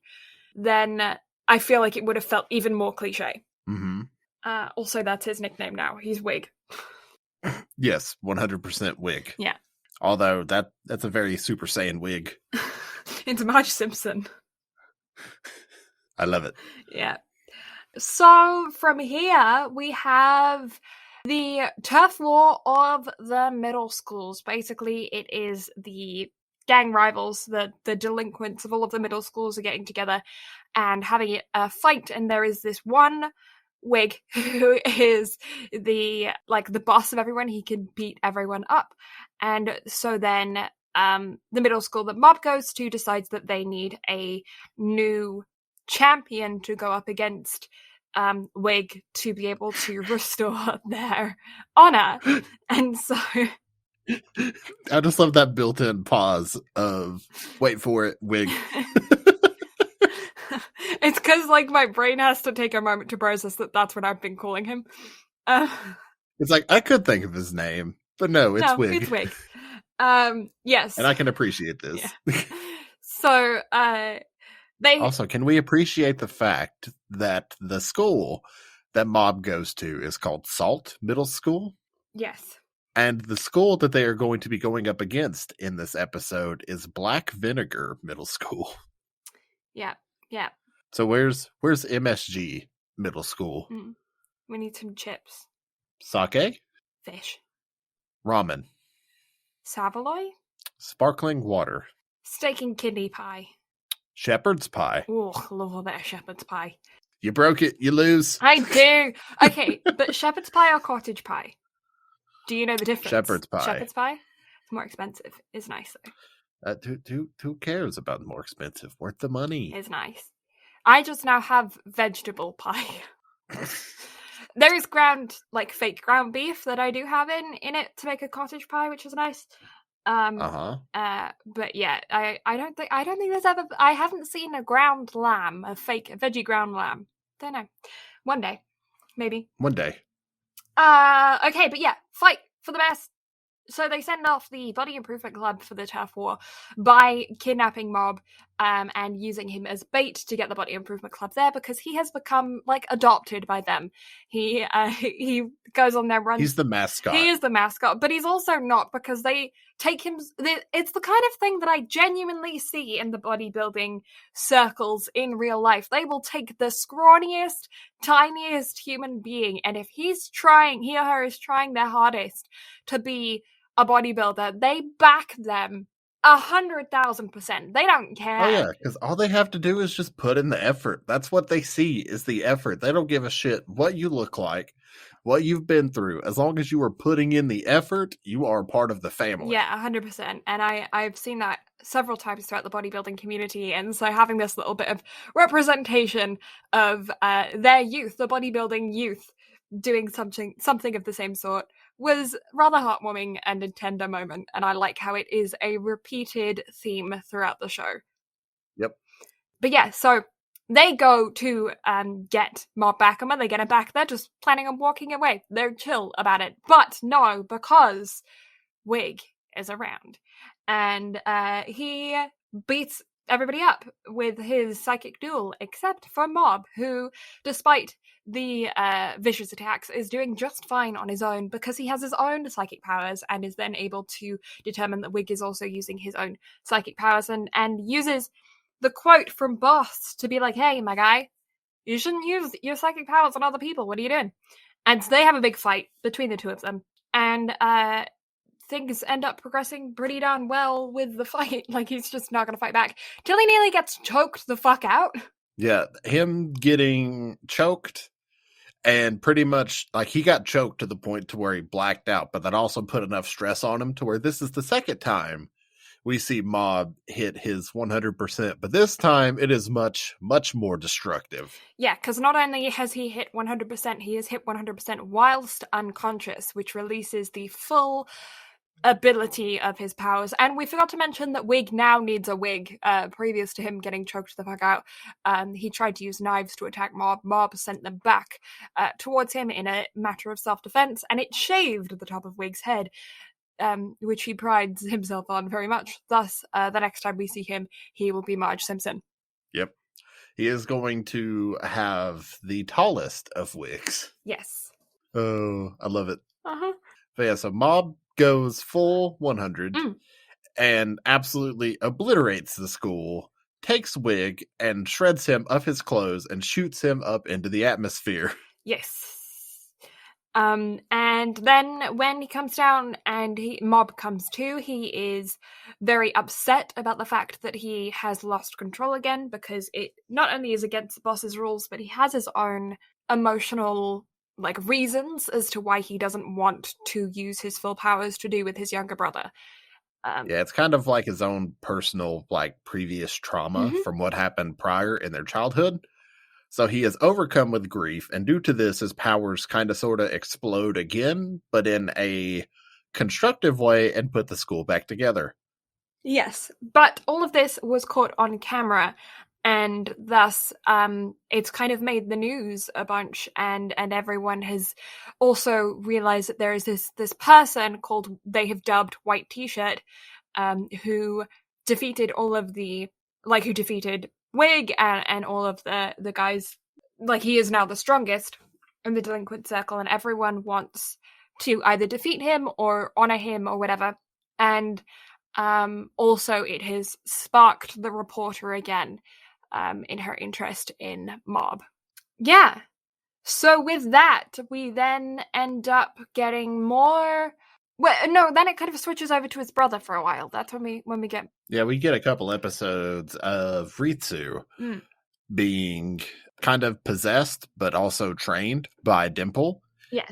then I feel like it would have felt even more cliche. Mm-hmm. Also, that's his nickname now. He's Wig. Yes, 100% Wig. Yeah. Although that's a very Super Saiyan Wig. It's Marge Simpson. I love it. Yeah. So from here, we have the turf war of the middle schools. Basically, it is the gang rivals, the delinquents of all of the middle schools are getting together and having a fight. And there is this one Wig who is the boss of everyone. He can beat everyone up. And so then the middle school that Mob goes to decides that they need a new champion to go up against Wig to be able to restore their honor. And so I just love that built-in pause of wait for it, Wig. It's because my brain has to take a moment to process that that's what I've been calling him. It's like I could think of his name, but no, it's Wig. It's Wig. Yes, and I can appreciate this. Yeah. So they also, can we appreciate the fact that the school that Mob goes to is called Salt Middle School? Yes. And the school that they are going to be going up against in this episode is Black Vinegar Middle School. Yeah. Yeah. So where's MSG Middle School? We need some chips. Sake? Fish. Ramen. Saveloy? Sparkling water. Steak and kidney pie. Shepherd's pie. Oh, love a bit of shepherd's pie. You broke it, you lose. I do. Okay, but shepherd's pie or cottage pie? Do you know the difference? Shepherd's pie. Shepherd's pie? It's more expensive. It's nice though. Who cares about more expensive? Worth the money. It's nice. I just now have vegetable pie. There is fake ground beef that I do have in it to make a cottage pie, which is nice. But yeah, I don't think there's ever. I haven't seen a ground lamb, a veggie ground lamb. Don't know. One day, maybe. One day. Okay, but yeah, fight for the best. So they send off the Body Improvement Club for the turf war by kidnapping Mob and using him as bait to get the Body Improvement Club there because he has become adopted by them. He goes on their runs. He's the mascot. He is the mascot, but he's also not because they take him. It's the kind of thing that I genuinely see in the bodybuilding circles in real life. They will take the scrawniest, tiniest human being, and if he or her is trying their hardest to be a bodybuilder, they back them 100,000%. They don't care. Oh yeah, because all they have to do is just put in the effort. That's what they see is the effort. They don't give a shit what you look like, what you've been through. As long as you are putting in the effort, you are part of the family. Yeah, 100%. And I've seen that several times throughout the bodybuilding community. And so having this little bit of representation of their youth, the bodybuilding youth, doing something of the same sort was rather heartwarming and a tender moment, and I like how it is a repeated theme throughout the show. Yep. But yeah, so they go to get Mob back, and when they get him back, they're just planning on walking away. They're chill about it. But no, because Wig is around, and he beats everybody up with his psychic duel, except for Mob, who, despite the vicious attacks, is doing just fine on his own because he has his own psychic powers and is then able to determine that Wig is also using his own psychic powers and uses the quote from Boss to be like, hey, my guy, you shouldn't use your psychic powers on other people. What are you doing? And so they have a big fight between the two of them. And things end up progressing pretty darn well with the fight. He's just not going to fight back. Till he nearly gets choked the fuck out. Yeah, him getting choked and pretty much he got choked to the point to where he blacked out, but that also put enough stress on him to where this is the second time we see Mob hit his 100%, but this time it is much, much more destructive. Yeah, because not only has he hit 100%, he has hit 100% whilst unconscious, which releases the full ability of his powers. And we forgot to mention that Wig now needs a wig. Previous to him getting choked the fuck out, he tried to use knives to attack Mob. Mob sent them back towards him in a matter of self-defense, and it shaved the top of Wig's head, which he prides himself on very much. Thus, the next time we see him, he will be Marge Simpson. Yep. He is going to have the tallest of wigs. Yes. Oh, I love it. Uh-huh. But yeah, so Mob goes full 100 and absolutely obliterates the school, takes Wig and shreds him of his clothes and shoots him up into the atmosphere. Yes. And then when he comes down and Mob comes to, he is very upset about the fact that he has lost control again, because it not only is against the boss's rules, but he has his own emotional reasons as to why he doesn't want to use his full powers to do with his younger brother. Yeah, it's kind of like his own personal previous trauma from what happened prior in their childhood. So he is overcome with grief, and due to this, his powers kind of sort of explode again, but in a constructive way, and put the school back together. Yes, but all of this was caught on camera, and thus it's kind of made the news a bunch, and everyone has also realized that there is this person called, they have dubbed White T-Shirt, who defeated all of the, who defeated Wig and all of the guys. He is now the strongest in the delinquent circle, and everyone wants to either defeat him or honor him or whatever. And also it has sparked the reporter again in her interest in Mob. Yeah. So with that, we then end up getting more... Well, no, then it kind of switches over to his brother for a while. That's when we get... Yeah, we get a couple episodes of Ritsu being kind of possessed, but also trained by Dimple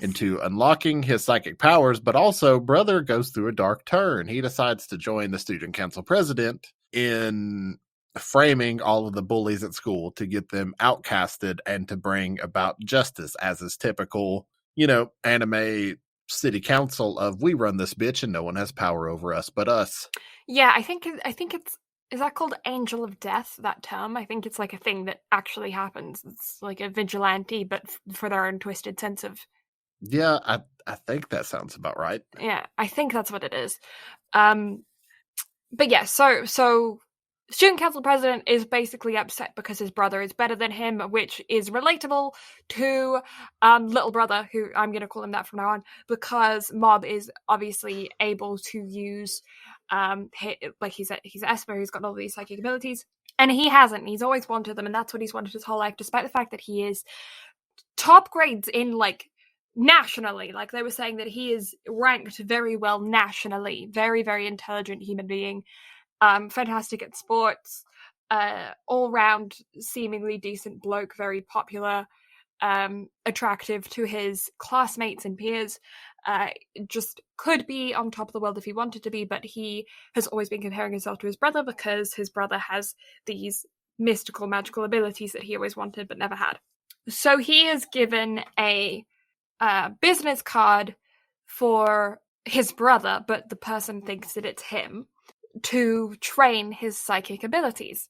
into unlocking his psychic powers. But also, brother goes through a dark turn. He decides to join the student council president in framing all of the bullies at school to get them outcasted and to bring about justice, as is typical, anime city council of, we run this bitch and no one has power over us but us. Yeah, I think it's, is that called Angel of Death, that term? I think it's a thing that actually happens. It's like a vigilante, but for their own twisted sense of... Yeah, I think that sounds about right. Yeah, I think that's what it is. But yeah, so student council president is basically upset because his brother is better than him, which is relatable to little brother, who I'm going to call him that from now on, because Mob is obviously able to use he's Esper, who's got all these psychic abilities, and he hasn't. He's always wanted them, and that's what he's wanted his whole life, despite the fact that he is top grades in nationally. They were saying that he is ranked very well nationally. Very, very intelligent human being. Fantastic at sports, all-round seemingly decent bloke, very popular, attractive to his classmates and peers, just could be on top of the world if he wanted to be, but he has always been comparing himself to his brother because his brother has these mystical, magical abilities that he always wanted but never had. So he is given a business card for his brother, but the person thinks that it's him, to train his psychic abilities.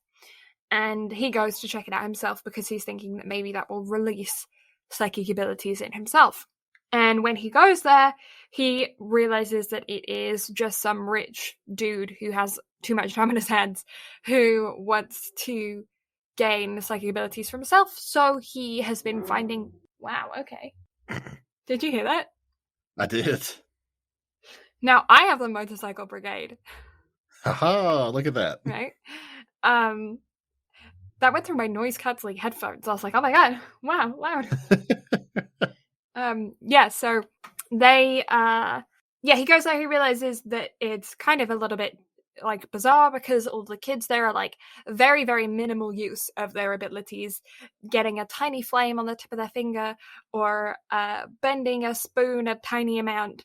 And he goes to check it out himself because he's thinking that maybe that will release psychic abilities in himself. And when he goes there, he realizes that it is just some rich dude who has too much time on his hands who wants to gain psychic abilities for himself. So he has been finding... Wow, okay. Did you hear that? I did. Now, I have the motorcycle brigade. Haha, look at that. Right? That went through my noise cancelling headphones. I was like, oh my god, wow, loud. Yeah, so they he goes there, he realizes that it's kind of a little bit bizarre because all the kids there are very, very minimal use of their abilities, getting a tiny flame on the tip of their finger, or bending a spoon a tiny amount,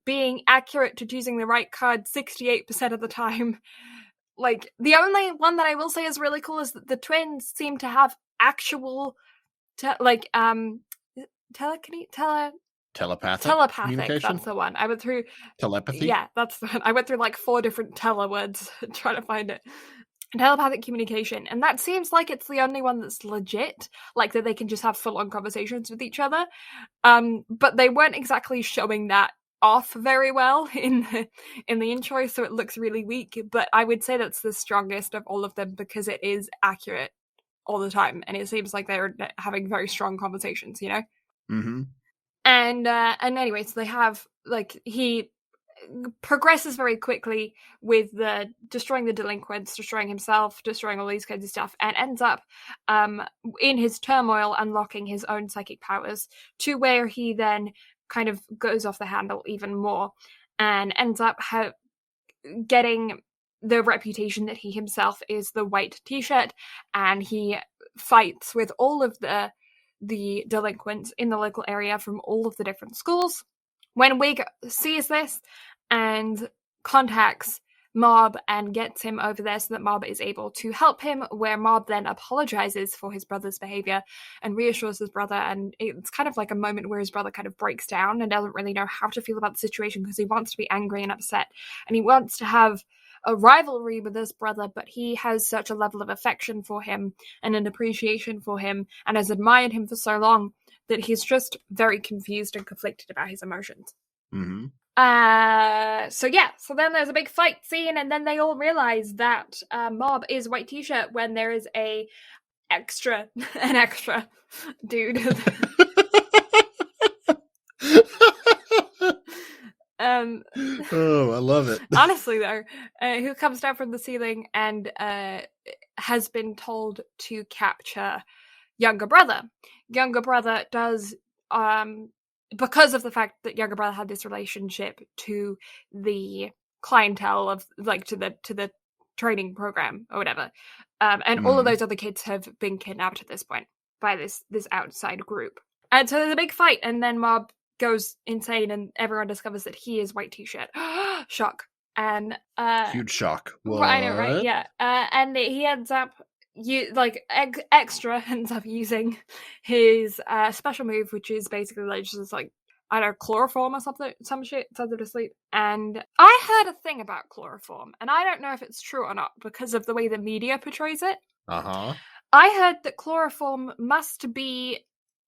being accurate to choosing the right card 68% of the time. The only one that I will say is really cool is that the twins seem to have actual telepathic communication? That's the one. I went through telepathy. Yeah, that's the one. I went through 4 different words trying to find it. Telepathic communication, and that seems like it's the only one that's legit, that they can just have full-on conversations with each other. But they weren't exactly showing that off very well in the intro, so it looks really weak. But I would say that's the strongest of all of them because it is accurate all the time, and it seems like they're having very strong conversations, Mm-hmm. And anyway, so they have he progresses very quickly with destroying the delinquents, destroying himself, destroying all these kinds of stuff, and ends up in his turmoil unlocking his own psychic powers to where he then kind of goes off the handle even more and ends up getting the reputation that he himself is the white t-shirt, and he fights with all of the delinquents in the local area from all of the different schools. When Wig sees this and contacts Mob and gets him over there so that Mob is able to help him, where Mob then apologizes for his brother's behavior and reassures his brother, and it's kind of like a moment where his brother kind of breaks down and doesn't really know how to feel about the situation because he wants to be angry and upset, and he wants to have a rivalry with his brother, but he has such a level of affection for him and an appreciation for him and has admired him for so long that he's just very confused and conflicted about his emotions. Mm-hmm. So then there's a big fight scene, and then they all realize that Mob is white t-shirt when there is an extra dude. Oh, I love it. Honestly, though, who comes down from the ceiling and has been told to capture younger brother. Younger brother does, because of the fact that younger brother had this relationship to the clientele of, like, to the training program or whatever, and all of those other kids have been kidnapped at this point by this outside group. And so there's a big fight, and then Mob goes insane, and everyone discovers that he is white t-shirt. Shock. And huge shock. What? I know, right? Yeah. And he ends up Extra ends up using his special move, which is basically like just like, I don't know, chloroform or something, some shit, sends him to sleep. And I heard a thing about chloroform, and I don't know if it's true or not because of the way the media portrays it. Uh-huh. I heard that chloroform must be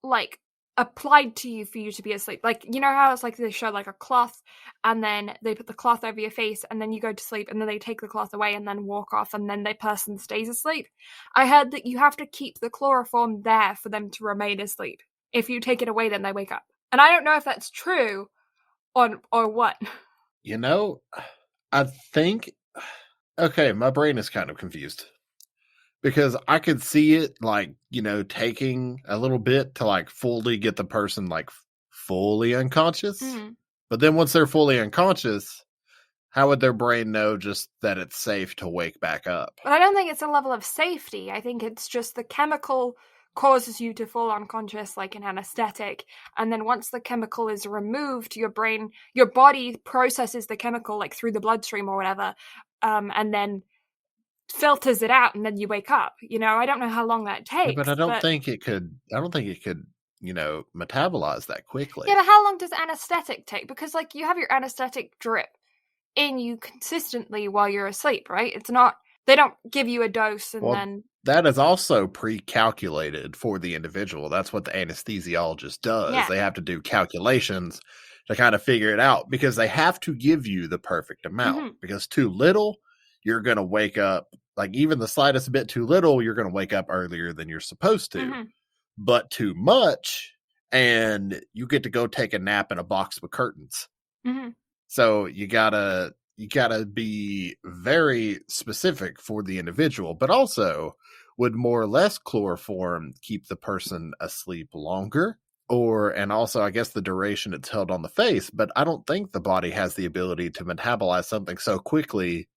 like applied to you for you to be asleep. Like, you know how it's like they show like a cloth and then they put the cloth over your face and then you go to sleep and then they take the cloth away and then walk off and then the person stays asleep. I heard that you have to keep the chloroform there for them to remain asleep. If you take it away, then they wake up. And I don't know if that's true or what. You know, I think, okay, my brain is kind of confused. Because I could see it, like, you know, taking a little bit to, like, fully get the person, like, fully unconscious. Mm-hmm. But then once they're fully unconscious, how would their brain know just that it's safe to wake back up? But I don't think it's a level of safety. I think it's just the chemical causes you to fall unconscious like an anesthetic. And then once the chemical is removed, your body processes the chemical, like, through the bloodstream or whatever, and then filters it out, and then you wake up. You know, I don't know how long that takes. Yeah, but I don't think it could, you know, metabolize that quickly. Yeah, but how long does anesthetic take? Because, like, you have your anesthetic drip in you consistently while you're asleep, right? It's not, they don't give you a dose and then... That is also pre-calculated for the individual. That's what the anesthesiologist does. Yeah. They have to do calculations to kind of figure it out because they have to give you the perfect amount. Because too little, you're going to wake up, like, even the slightest bit too little, you're going to wake up earlier than you're supposed to. But too much, and you get to go take a nap in a box with curtains. So you gotta be very specific for the individual, but also would more or less chloroform keep the person asleep longer? And also, I guess, the duration it's held on the face, but I don't think the body has the ability to metabolize something so quickly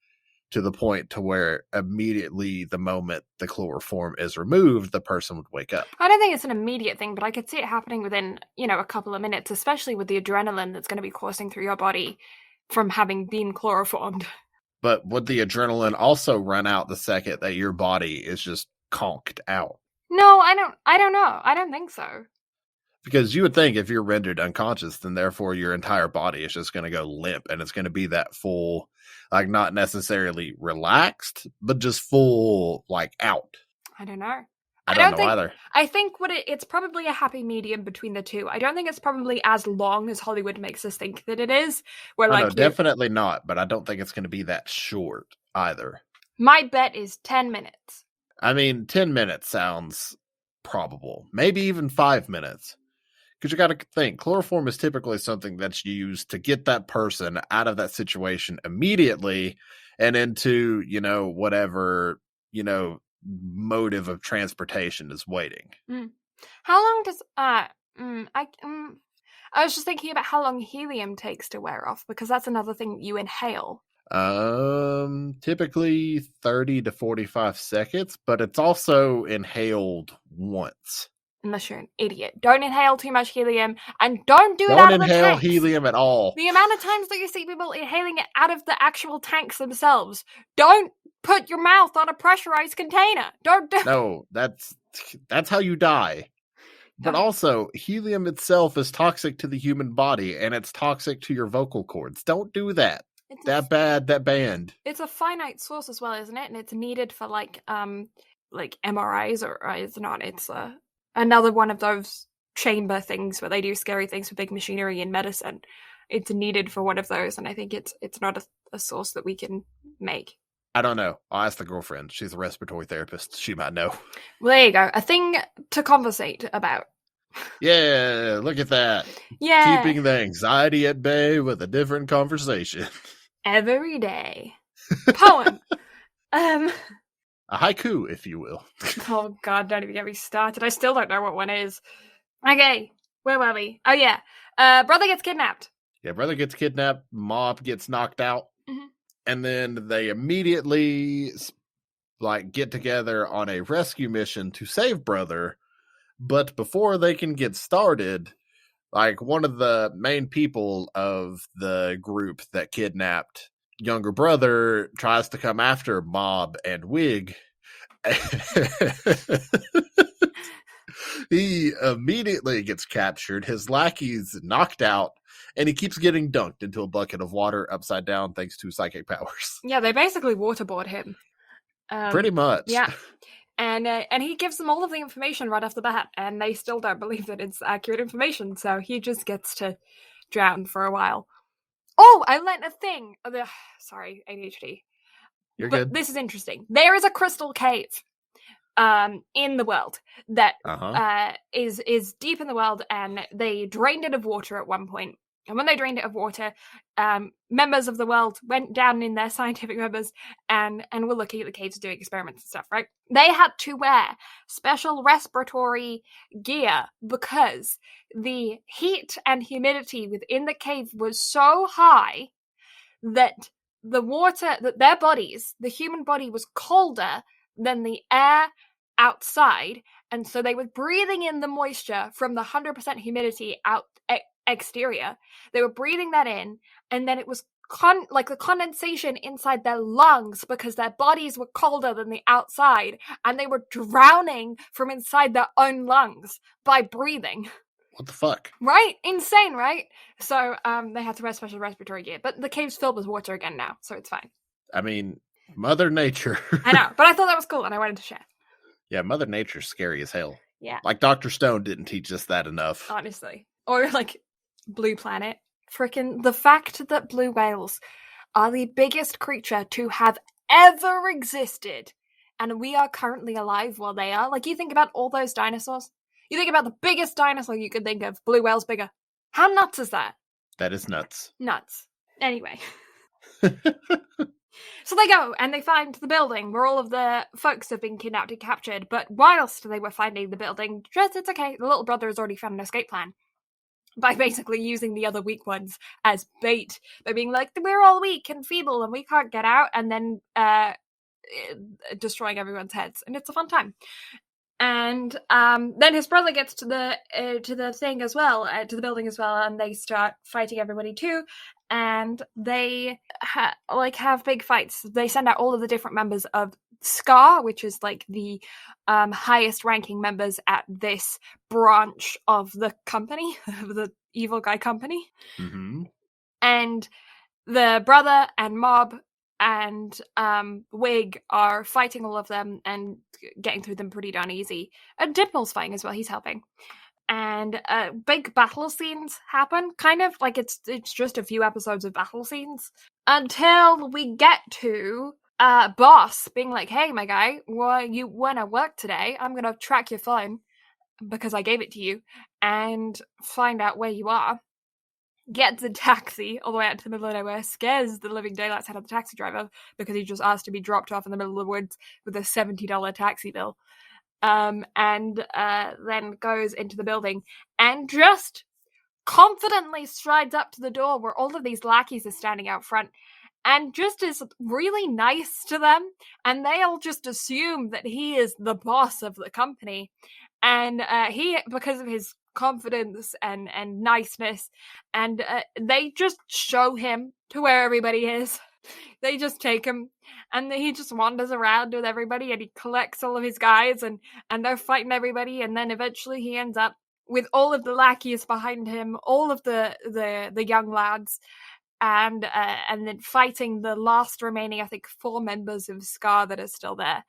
to the point to where immediately the moment the chloroform is removed, the person would wake up. I don't think it's an immediate thing, but I could see it happening within, you know, a couple of minutes, especially with the adrenaline that's going to be coursing through your body from having been chloroformed. But would the adrenaline also run out the second that your body is just conked out? No, I don't know. I don't think so. Because you would think if you're rendered unconscious, then therefore your entire body is just going to go limp, and it's going to be that full, like, not necessarily relaxed, but just full, like, out. I don't know. I don't know either. I think it's probably a happy medium between the two. I don't think it's probably as long as Hollywood makes us think that it is. Where, like, no, definitely not, but I don't think it's going to be that short either. My bet is 10 minutes. I mean, 10 minutes sounds probable. Maybe even 5 minutes. Because you got to think, chloroform is typically something that's used to get that person out of that situation immediately and into, whatever, motive of transportation is waiting. How long does I was just thinking about how long helium takes to wear off, because that's another thing you inhale. Typically 30 to 45 seconds, but it's also inhaled once. Unless you're an idiot. Don't inhale too much helium, and don't do it out of the tanks. Don't inhale helium at all. The amount of times that you see people inhaling it out of the actual tanks themselves. Don't put your mouth on a pressurized container. No, that's how you die. But also, helium itself is toxic to the human body, and it's toxic to your vocal cords. Don't do that. That banned. It's a finite source as well, isn't it? And it's needed for like MRIs, or it's not. It's another one of those chamber things where they do scary things with big machinery in medicine. It's needed for one of those, and I think it's not a source that we can make. I don't know. I'll ask the girlfriend. She's a respiratory therapist. She might know. Well, there you go. A thing to conversate about. Yeah, look at that. Yeah. Keeping the anxiety at bay with a different conversation. Every day. Poem. A haiku, if you will. Oh, God, don't even get me started. I still don't know what one is. Okay, where were we? Oh, yeah. Brother gets kidnapped. Yeah, brother gets kidnapped. Mob gets knocked out. Mm-hmm. And then they immediately get together on a rescue mission to save brother. But before they can get started, one of the main people of the group that kidnapped younger brother tries to come after Mob and Wig. He immediately gets captured. His lackey's knocked out. And he keeps getting dunked into a bucket of water upside down thanks to psychic powers. Yeah, they basically waterboard him. Pretty much. Yeah. And he gives them all of the information right off the bat, and they still don't believe that it's accurate information, so he just gets to drown for a while. Oh, I learned a thing. Sorry, ADHD. You're good. This is interesting. There is a crystal cave in the world that is deep in the world, and they drained it of water at one point. And when they drained it of water, members of the world went down in their scientific members and were looking at the caves doing experiments and stuff, right? They had to wear special respiratory gear because the heat and humidity within the cave was so high that the water, that their bodies, the human body, was colder than the air outside. And so they were breathing in the moisture from the 100% humidity out exterior. They were breathing that in, and then it was the condensation inside their lungs because their bodies were colder than the outside, and they were drowning from inside their own lungs by breathing. What the fuck? Right? Insane, right? So they had to wear special respiratory gear, but the cave's filled with water again now, so it's fine. I mean, Mother Nature. I know, but I thought that was cool, and I wanted to share. Yeah, Mother Nature's scary as hell. Yeah. Dr. Stone didn't teach us that enough. Honestly. Or Blue Planet. Frickin' the fact that blue whales are the biggest creature to have ever existed, and we are currently alive while they are. You think about all those dinosaurs. You think about the biggest dinosaur you could think of. Blue whale's bigger. How nuts is that? That is nuts. Nuts. Anyway. So they go, and they find the building where all of the folks have been kidnapped and captured, but whilst they were finding the building, it's okay, the little brother has already found an escape plan. By basically using the other weak ones as bait. By being like, we're all weak and feeble and we can't get out, and then destroying everyone's heads. And it's a fun time. And then his brother gets to the thing as well, to the building as well, and they start fighting everybody too. And they have big fights. They send out all of the different members of SCAR, which is the highest ranking members at this branch of the company, of the evil guy company. Mm-hmm. And the brother and Mob and Wig are fighting all of them and getting through them pretty darn easy. And Dimple's fighting as well, he's helping. And big battle scenes happen, kind of it's just a few episodes of battle scenes, until we get to boss being like, hey, my guy, you wanna work today? I'm gonna track your phone. because I gave it to you, and find out where you are. Gets a taxi all the way out to the middle of nowhere, scares the living daylights out of the taxi driver because he just asked to be dropped off in the middle of the woods with a $70 taxi bill. And then goes into the building and just confidently strides up to the door where all of these lackeys are standing out front and just is really nice to them. And they all just assume that he is the boss of the company. And he, because of his confidence and niceness, and they just show him to where everybody is. They just take him, and he just wanders around with everybody, and he collects all of his guys, and they're fighting everybody, and then eventually he ends up with all of the lackeys behind him, all of the young lads, and then fighting the last remaining, I think, 4 members of SCAR that are still there.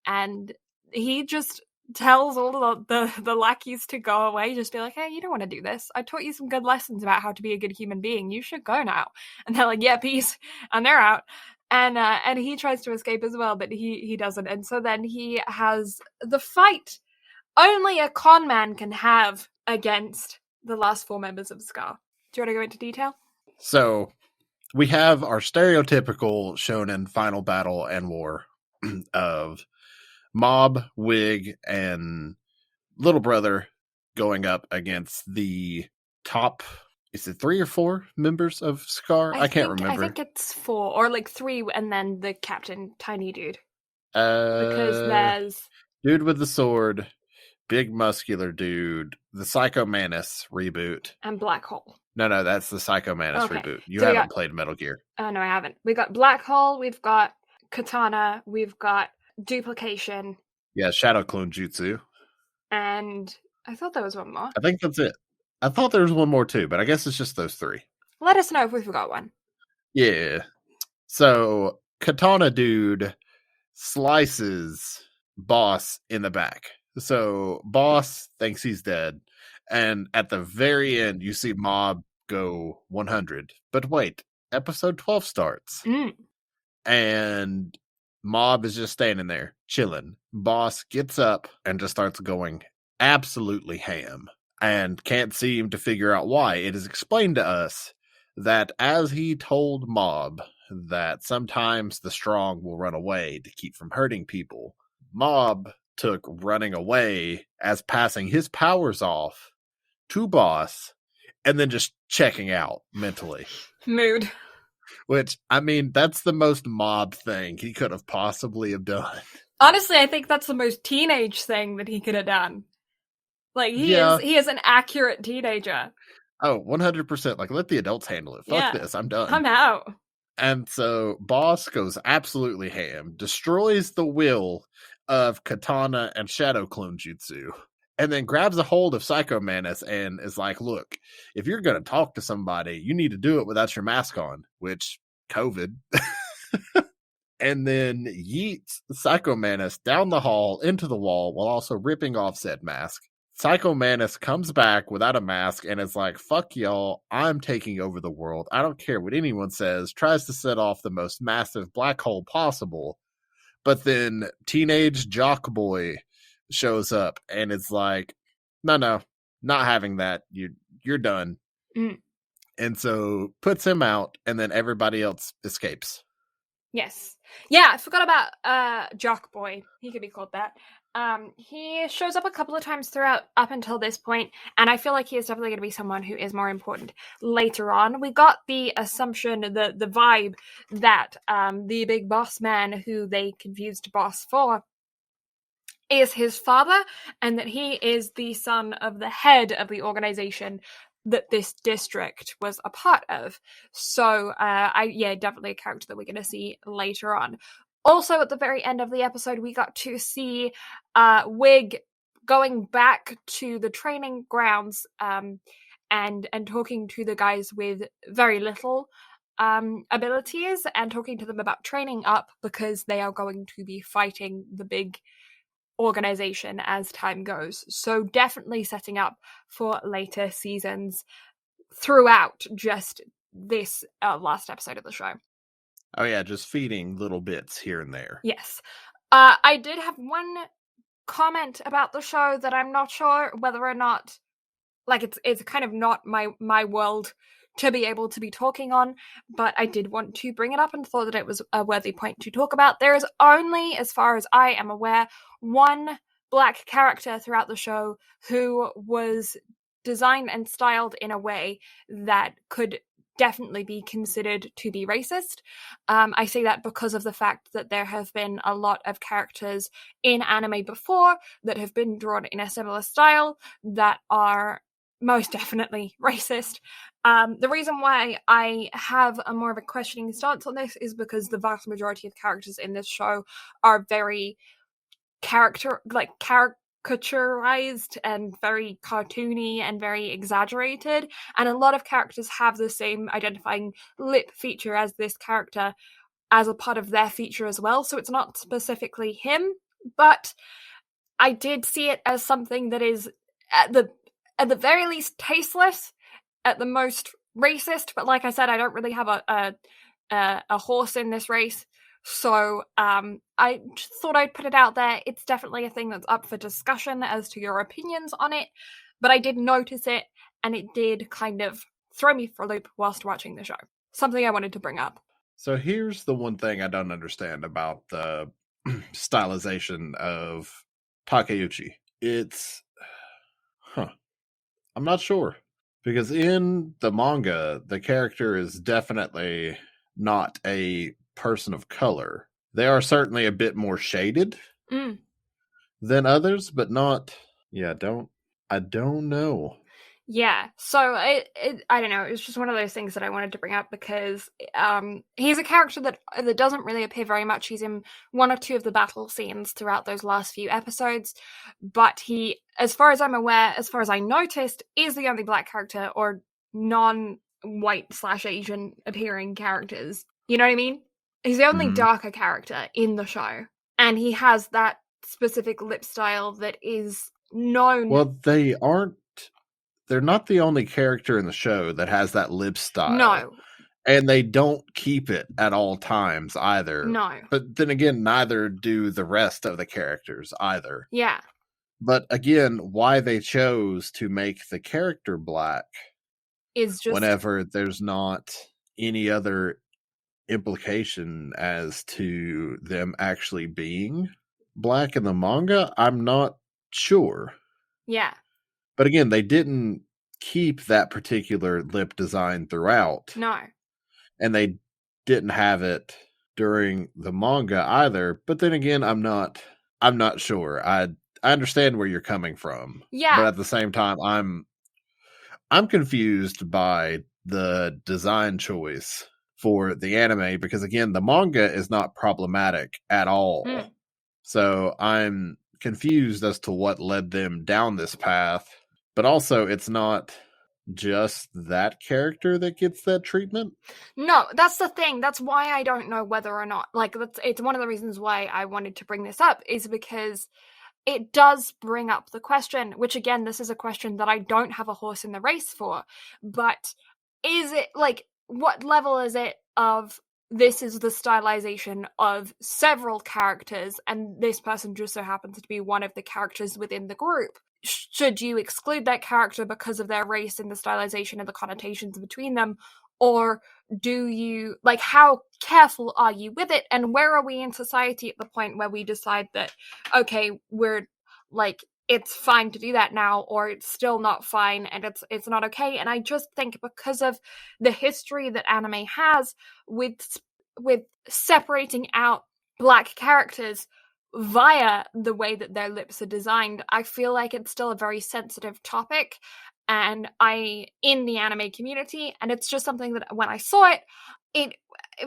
And he just tells all of the lackeys to go away, just be like, hey, you don't want to do this. I taught you some good lessons about how to be a good human being. You should go now. And they're like, yeah, peace. And they're out. And he tries to escape as well, but he doesn't. And so then he has the fight only a con man can have against the last 4 members of SCAR. Do you want to go into detail? So we have our stereotypical shonen final battle and war of Mob, Wig, and Little Brother going up against the top, is it 3 or 4 members of SCAR? I can't remember. I think it's 4, or like 3, and then the captain, tiny dude. Because there's dude with the sword, big muscular dude, the Psycho Manus reboot, and Black Hole. No, that's the Psycho Manus reboot. You haven't played Metal Gear. Oh, no, I haven't. We got Black Hole, we've got Katana, we've got Duplication. Yeah, Shadow Clone Jutsu. And I thought there was one more. I think that's it. I thought there was one more too, but I guess it's just those 3. Let us know if we forgot one. Yeah. So, Katana dude slices Boss in the back. So, Boss thinks he's dead. And at the very end, you see Mob go 100. But wait, episode 12 starts. And Mob is just standing there, chilling. Boss gets up and just starts going absolutely ham and can't seem to figure out why. It is explained to us that as he told Mob that sometimes the strong will run away to keep from hurting people, Mob took running away as passing his powers off to Boss and then just checking out mentally. Mood. Which, I mean, that's the most Mob thing he could have possibly have done. Honestly, I think that's the most teenage thing that he could have done. Like, he is an accurate teenager. Oh, 100%. Like, let the adults handle it. Fuck this. I'm done. I'm out. And so Boss goes absolutely ham, destroys the will of Katana and Shadow Clone Jutsu, and then grabs a hold of Psycho Manus and is like, look, if you're going to talk to somebody, you need to do it without your mask on, which, COVID. And then yeets Psycho Manus down the hall into the wall while also ripping off said mask. Psycho Manus comes back without a mask and is like, fuck y'all, I'm taking over the world. I don't care what anyone says. Tries to set off the most massive black hole possible. But then teenage jock boy shows up and it's like, no, not having that. You're done. And so puts him out and then everybody else escapes. Yes. Yeah, I forgot about Jock Boy. He could be called that. He shows up a couple of times throughout up until this point, and I feel like he is definitely going to be someone who is more important later on. We got the assumption, the vibe that the big boss man who they confused boss for is his father, and that he is the son of the head of the organization that this district was a part of. So, definitely a character that we're going to see later on. Also, at the very end of the episode, we got to see Wig going back to the training grounds and talking to the guys with very little abilities and talking to them about training up because they are going to be fighting the big organization as time goes. So definitely setting up for later seasons throughout just this last episode of the show. Oh yeah, just feeding little bits here and there. Yes. I did have one comment about the show that I'm not sure whether or not, like, it's kind of not my world to be able to be talking on, but I did want to bring it up and thought that it was a worthy point to talk about. There is only, as far as I am aware, one Black character throughout the show who was designed and styled in a way that could definitely be considered to be racist. I say that because of the fact that there have been a lot of characters in anime before that have been drawn in a similar style that are most definitely racist. The reason why I have a more of a questioning stance on this is because the vast majority of characters in this show are very caricaturized and very cartoony and very exaggerated, and a lot of characters have the same identifying lip feature as this character as a part of their feature as well, so it's not specifically him, but I did see it as something that is at the very least tasteless, at the most racist, but like I said, I don't really have a horse in this race, so I just thought I'd put it out there. It's definitely a thing that's up for discussion as to your opinions on it, but I did notice it, and it did kind of throw me for a loop whilst watching the show. Something I wanted to bring up. So here's the one thing I don't understand about the stylization of Takeuchi. I'm not sure. Because in the manga, the character is definitely not a person of color. They are certainly a bit more shaded than others, but not. Yeah, I don't know. Yeah, so I don't know. It's just one of those things that I wanted to bring up because he's a character that doesn't really appear very much. He's in one or two of the battle scenes throughout those last few episodes, but he, as far as I'm aware, as far as I noticed, is the only Black character or non-white/Asian appearing characters. You know what I mean? He's the only darker character in the show, and he has that specific lip style that is known. Well, they're not the only character in the show that has that lip style. No. And they don't keep it at all times either. No. But then again, neither do the rest of the characters either. Yeah. But again, why they chose to make the character Black is just whenever there's not any other implication as to them actually being Black in the manga, I'm not sure. Yeah. But again, they didn't keep that particular lip design throughout. No. And they didn't have it during the manga either. But then again, I'm not sure. I understand where you're coming from. Yeah. But at the same time, I'm confused by the design choice for the anime because again, the manga is not problematic at all. So I'm confused as to what led them down this path. But also, it's not just that character that gets that treatment. No, that's the thing. That's why I don't know whether or not, like, it's one of the reasons why I wanted to bring this up, is because it does bring up the question, which again, this is a question that I don't have a horse in the race for, but is it, like, what level is it of this is the stylization of several characters, and this person just so happens to be one of the characters within the group? Should you exclude that character because of their race and the stylization and the connotations between them? Or do you, like, how careful are you with it? And where are we in society at the point where we decide that, okay, we're, like, it's fine to do that now, or it's still not fine and it's not okay? And I just think because of the history that anime has with separating out Black characters via the way that their lips are designed, I feel like it's still a very sensitive topic and in the anime community, and it's just something that when I saw it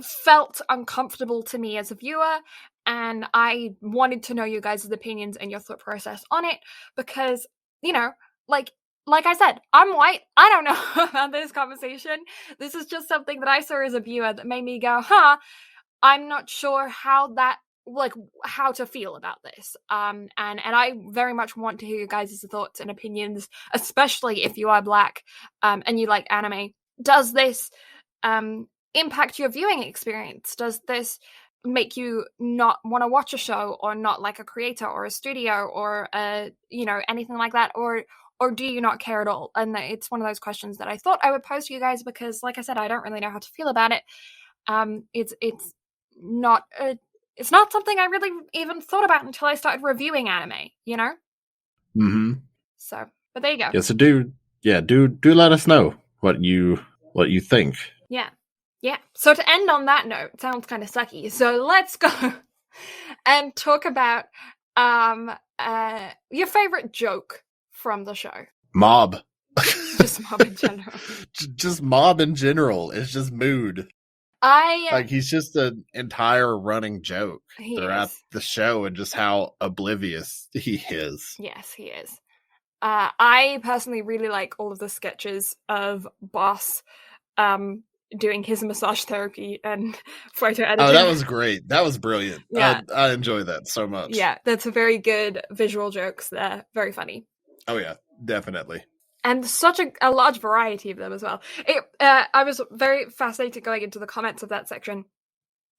felt uncomfortable to me as a viewer, and I wanted to know you guys' opinions and your thought process on it, because, you know, like I said, I'm white. I don't know about this conversation. This is just something that I saw as a viewer that made me go, I'm not sure how to feel about this. And I very much want to hear you guys' thoughts and opinions, especially if you are Black and you like anime. Does this impact your viewing experience? Does this make you not want to watch a show or not like a creator or a studio or anything like that, or do you not care at all? And it's one of those questions that I thought I would pose to you guys because, like I said, I don't really know how to feel about it. It's not something I really even thought about until I started reviewing anime, you know? Mm-hmm. So, but there you go. Yeah, so do let us know what you think. Yeah. Yeah. So to end on that note, it sounds kind of sucky. So let's go and talk about your favorite joke from the show. Mob. Just Mob in general. Just Mob in general. It's just mood. He's just an entire running joke throughout the show, and just how oblivious he is. Yes, he is. I personally really like all of the sketches of Boss doing his massage therapy and photo editing. Oh, that was great. That was brilliant. Yeah. I enjoy that so much. Yeah, that's a very good visual jokes there. Very funny. Oh, yeah, definitely. And such a large variety of them as well. I was very fascinated going into the comments of that section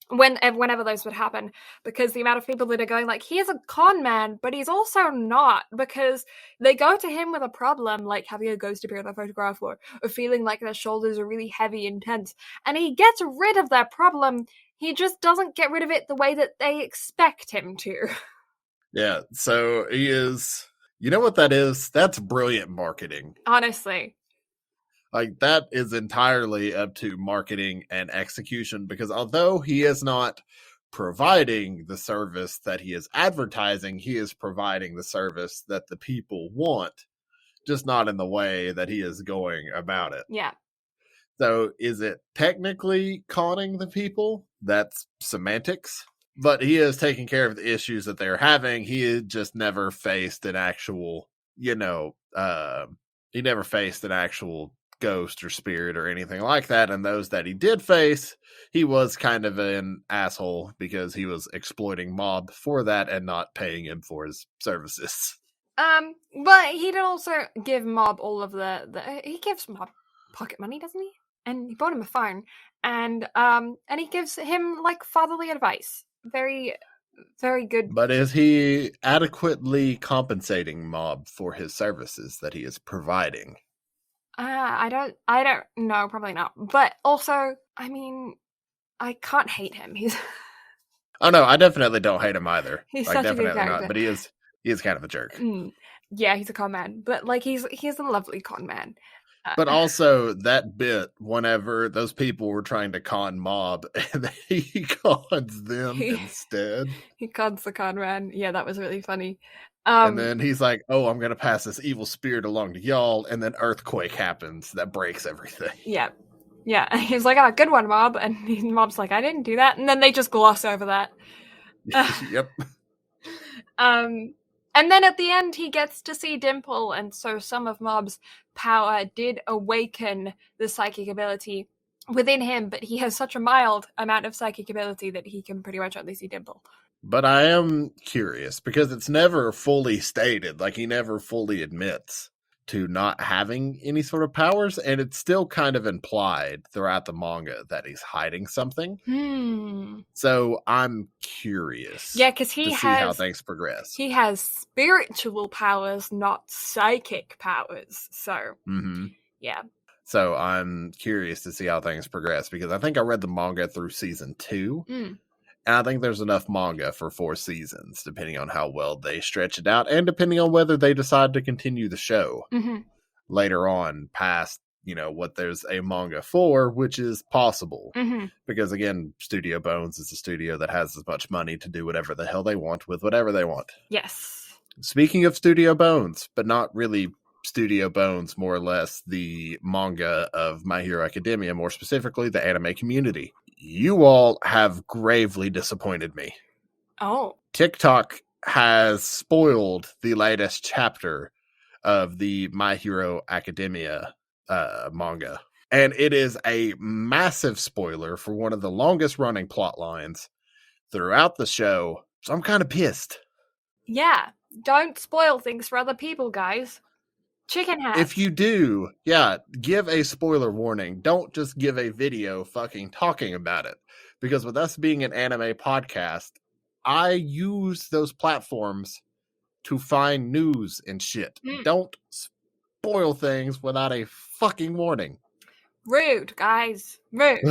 whenever those would happen, because the amount of people that are going like, he is a con man, but he's also not, because they go to him with a problem like having a ghost appear in a photograph or feeling like their shoulders are really heavy and tense, and he gets rid of that problem. He just doesn't get rid of it the way that they expect him to. Yeah, so he is... You know what that is? That's brilliant marketing. Honestly. Like, that is entirely up to marketing and execution, because although he is not providing the service that he is advertising, he is providing the service that the people want, just not in the way that he is going about it. Yeah. So is it technically conning the people? That's semantics. But he is taking care of the issues that they're having. He had just never faced an actual, he never faced an actual ghost or spirit or anything like that. And those that he did face, he was kind of an asshole because he was exploiting Mob for that and not paying him for his services. But he did also give Mob all of he gives Mob pocket money, doesn't he? And he bought him a phone, and he gives him like fatherly advice. Very, very good. But is he adequately compensating Mob for his services that he is providing? I don't know, probably not. But also, I mean, I can't hate him. He's Oh no, I definitely don't hate him either. He's such a good character. Not, but he is kind of a jerk. Yeah, he's a con man, but like he's a lovely con man. But also that bit, whenever those people were trying to con Mob, and he cons them instead. He cons the con man. Yeah, that was really funny. And then he's like, "Oh, I'm gonna pass this evil spirit along to y'all," and then earthquake happens that breaks everything. Yeah. Yeah, he's like, "Oh, good one, Mob," and Mob's like, "I didn't do that," and then they just gloss over that. Yep. And then at the end, he gets to see Dimple, and so some of Mob's power did awaken the psychic ability within him, but he has such a mild amount of psychic ability that he can pretty much only see Dimple. But I am curious, because it's never fully stated, like he never fully admits to not having any sort of powers, and it's still kind of implied throughout the manga that he's hiding something. So I'm curious. Yeah, because see how things progress. He has spiritual powers, not psychic powers. So, yeah. So I'm curious to see how things progress, because I think I read the manga through season 2. And I think there's enough manga for 4 seasons, depending on how well they stretch it out, and depending on whether they decide to continue the show later on past, what there's a manga for, which is possible. Because, again, Studio Bones is a studio that has as much money to do whatever the hell they want with whatever they want. Yes. Speaking of Studio Bones, but not really Studio Bones, more or less the manga of My Hero Academia, more specifically the anime community. You all have gravely disappointed me. Oh. TikTok has spoiled the latest chapter of the My Hero Academia manga. And it is a massive spoiler for one of the longest running plot lines throughout the show. So I'm kind of pissed. Yeah. Don't spoil things for other people, guys. Chicken hat. If you do, give a spoiler warning. Don't just give a video fucking talking about it. Because with us being an anime podcast, I use those platforms to find news and shit. Don't spoil things without a fucking warning. Rude, guys. Rude.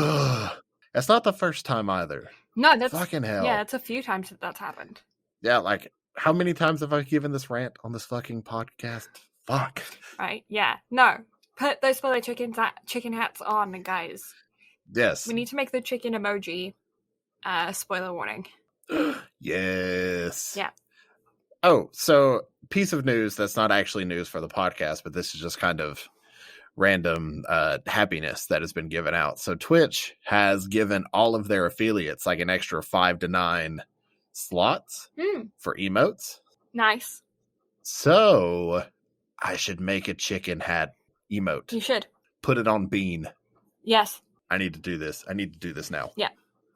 It's not the first time either. No, that's fucking hell. Yeah, it's a few times that's happened. Yeah, like, how many times have I given this rant on this fucking podcast? Fuck. Right, yeah. No. Put those spoiler chicken hats on, guys. Yes. We need to make the chicken emoji spoiler warning. Yes. Yeah. Oh, so piece of news that's not actually news for the podcast, but this is just kind of random happiness that has been given out. So Twitch has given all of their affiliates like an extra 5 to 9 slots for emotes. Nice. So I should make a chicken hat emote. You should. Put it on Bean. Yes. I need to do this. I need to do this now. Yeah.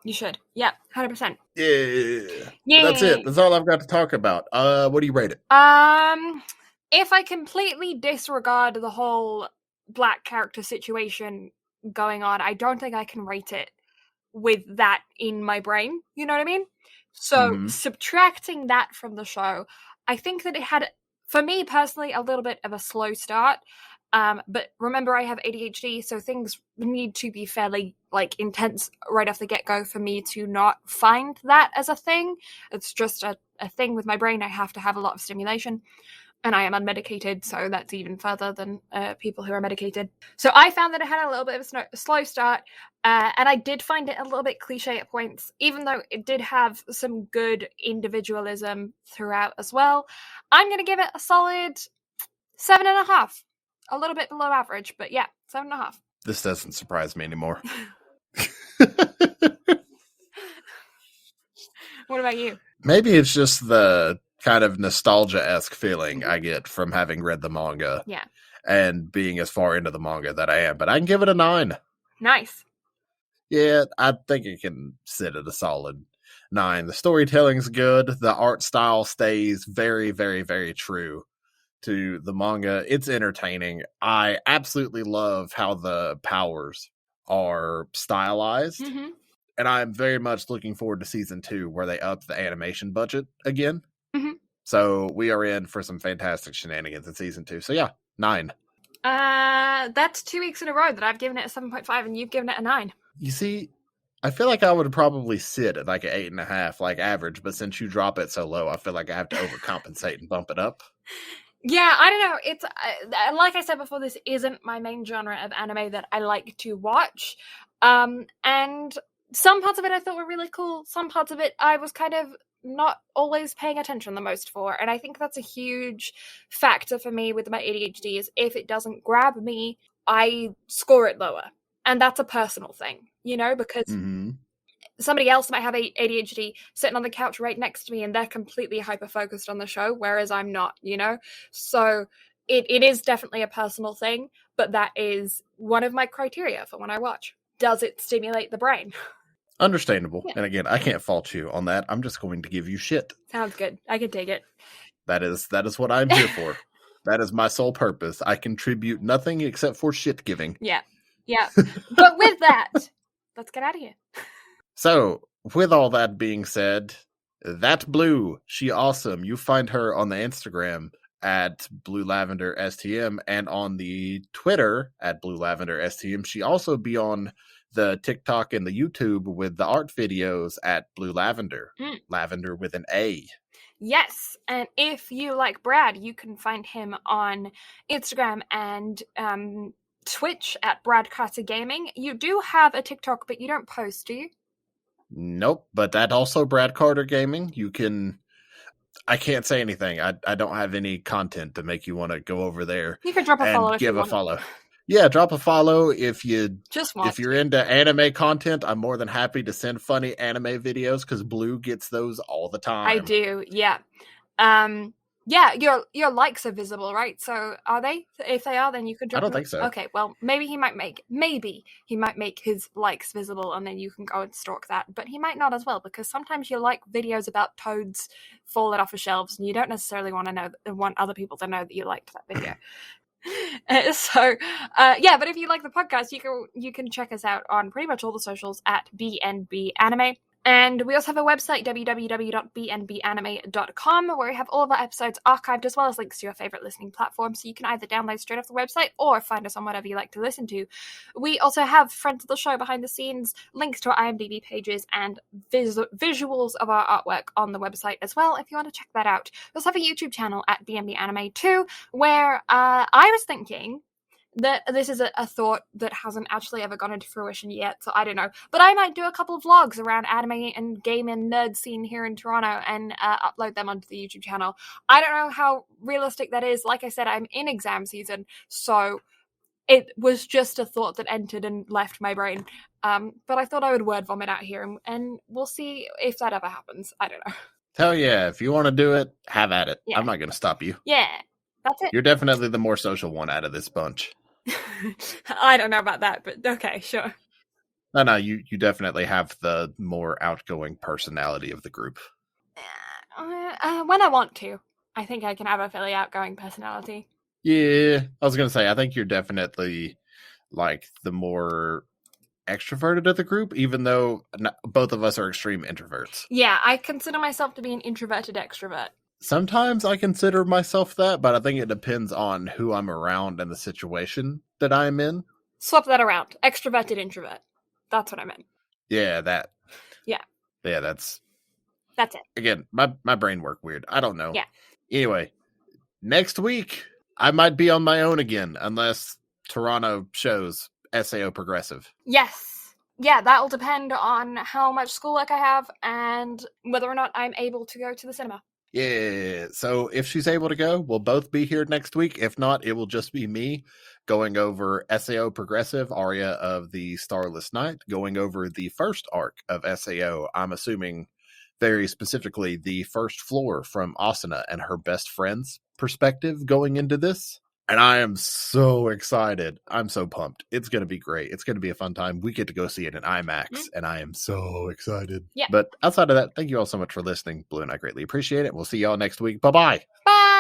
You should. Yeah, 100%. Yeah. That's it. That's all I've got to talk about. What do you rate it? If I completely disregard the whole black character situation going on, I don't think I can rate it with that in my brain. You know what I mean? So subtracting that from the show, I think that it had, for me personally, a little bit of a slow start. But remember, I have ADHD, so things need to be fairly intense right off the get-go for me to not find that as a thing. It's just a thing with my brain. I have to have a lot of stimulation, and I am unmedicated, so that's even further than people who are medicated. So I found that it had a little bit of a slow start, and I did find it a little bit cliche at points, even though it did have some good individualism throughout as well. I'm going to give it a solid 7.5. A little bit below average, but yeah, 7.5. This doesn't surprise me anymore. What about you? Maybe it's just the kind of nostalgia-esque feeling I get from having read the manga. Yeah. And being as far into the manga that I am. But I can give it a 9. Nice. Yeah, I think it can sit at a solid 9. The storytelling's good. The art style stays very, very, very true to the manga. It's entertaining. I absolutely love how the powers are stylized. And I'm very much looking forward to season 2 where they up the animation budget again. So we are in for some fantastic shenanigans in season 2. So yeah, 9. That's 2 weeks in a row that I've given it a 7.5 and you've given it a 9. You see, I feel like I would probably sit at like an 8.5, like average, but since you drop it so low, I feel like I have to overcompensate and bump it up. Yeah, I don't know. It's like I said before, this isn't my main genre of anime that I like to watch. And some parts of it I thought were really cool. Some parts of it I was kind of not always paying attention the most for. And I think that's a huge factor for me with my ADHD is if it doesn't grab me, I score it lower. And that's a personal thing, because somebody else might have ADHD sitting on the couch right next to me and they're completely hyper-focused on the show, whereas I'm not, So it is definitely a personal thing, but that is one of my criteria for when I watch. Does it stimulate the brain? Understandable. Yeah. And again, I can't fault you on that. I'm just going to give you shit. Sounds good. I can take it. That is what I'm here for. That is my sole purpose. I contribute nothing except for shit giving. Yeah. But with that, let's get out of here. So, with all that being said, that Blue, she awesome. You find her on the Instagram at Blue Lavender STM and on the Twitter at Blue Lavender STM. She also be on the TikTok and the YouTube with the art videos at Blue Lavender. Lavender with an A. Yes, and if you like Brad, you can find him on Instagram and Twitch at Brad Carter Gaming. You do have a TikTok, but you don't post, do you? Nope, but that also Brad Carter Gaming. You can... I can't say anything. I don't have any content to make you want to go over there. You can drop a follow. Give a follow. Yeah, drop a follow if you just want. If you're into anime content, I'm more than happy to send funny anime videos because Blue gets those all the time. I do, yeah. Yeah, your likes are visible, right? So are they? If they are, then you could drop. I don't think so. Okay, well, maybe he might make his likes visible, and then you can go and stalk that. But he might not as well, because sometimes you like videos about toads falling off of shelves, and you don't necessarily want other people to know that you liked that video. But if you like the podcast, you can check us out on pretty much all the socials at BnB Anime. And we also have a website, www.bnbanime.com, where we have all of our episodes archived, as well as links to your favorite listening platform, so you can either download straight off the website or find us on whatever you like to listen to. We also have friends of the show behind the scenes, links to our IMDb pages, and visuals of our artwork on the website as well, if you want to check that out. We also have a YouTube channel at BnB Anime too, where I was thinking that this is a thought that hasn't actually ever gone into fruition yet, so I don't know. But I might do a couple of vlogs around anime and game and nerd scene here in Toronto and upload them onto the YouTube channel. I don't know how realistic that is. Like I said, I'm in exam season, so it was just a thought that entered and left my brain. But I thought I would word vomit out here, and we'll see if that ever happens. I don't know. Hell yeah, if you want to do it, have at it. Yeah. I'm not going to stop you. Yeah, that's it. You're definitely the more social one out of this bunch. I don't know about that, but okay, sure. No, you definitely have the more outgoing personality of the group. When I want to. I think I can have a fairly outgoing personality. Yeah, I was going to say, I think you're definitely like the more extroverted of the group, even though both of us are extreme introverts. Yeah, I consider myself to be an introverted extrovert. Sometimes I consider myself that, but I think it depends on who I'm around and the situation that I'm in. Swap that around. Extroverted introvert. That's what I meant. Yeah, that. Yeah. Yeah, that's it. Again, my brain worked weird. I don't know. Yeah. Anyway, next week, I might be on my own again, unless Toronto shows SAO Progressive. Yes. Yeah, that'll depend on how much schoolwork I have and whether or not I'm able to go to the cinema. Yeah, so if she's able to go, we'll both be here next week. If not, it will just be me going over SAO Progressive, Aria of the Starless Night, going over the first arc of SAO. I'm assuming very specifically the first floor from Asuna and her best friend's perspective going into this. And I am so excited. I'm so pumped. It's going to be great. It's going to be a fun time. We get to go see it in IMAX, and I am so excited. Yeah. But outside of that, thank you all so much for listening. Blue and I greatly appreciate it. We'll see y'all next week. Bye-bye. Bye.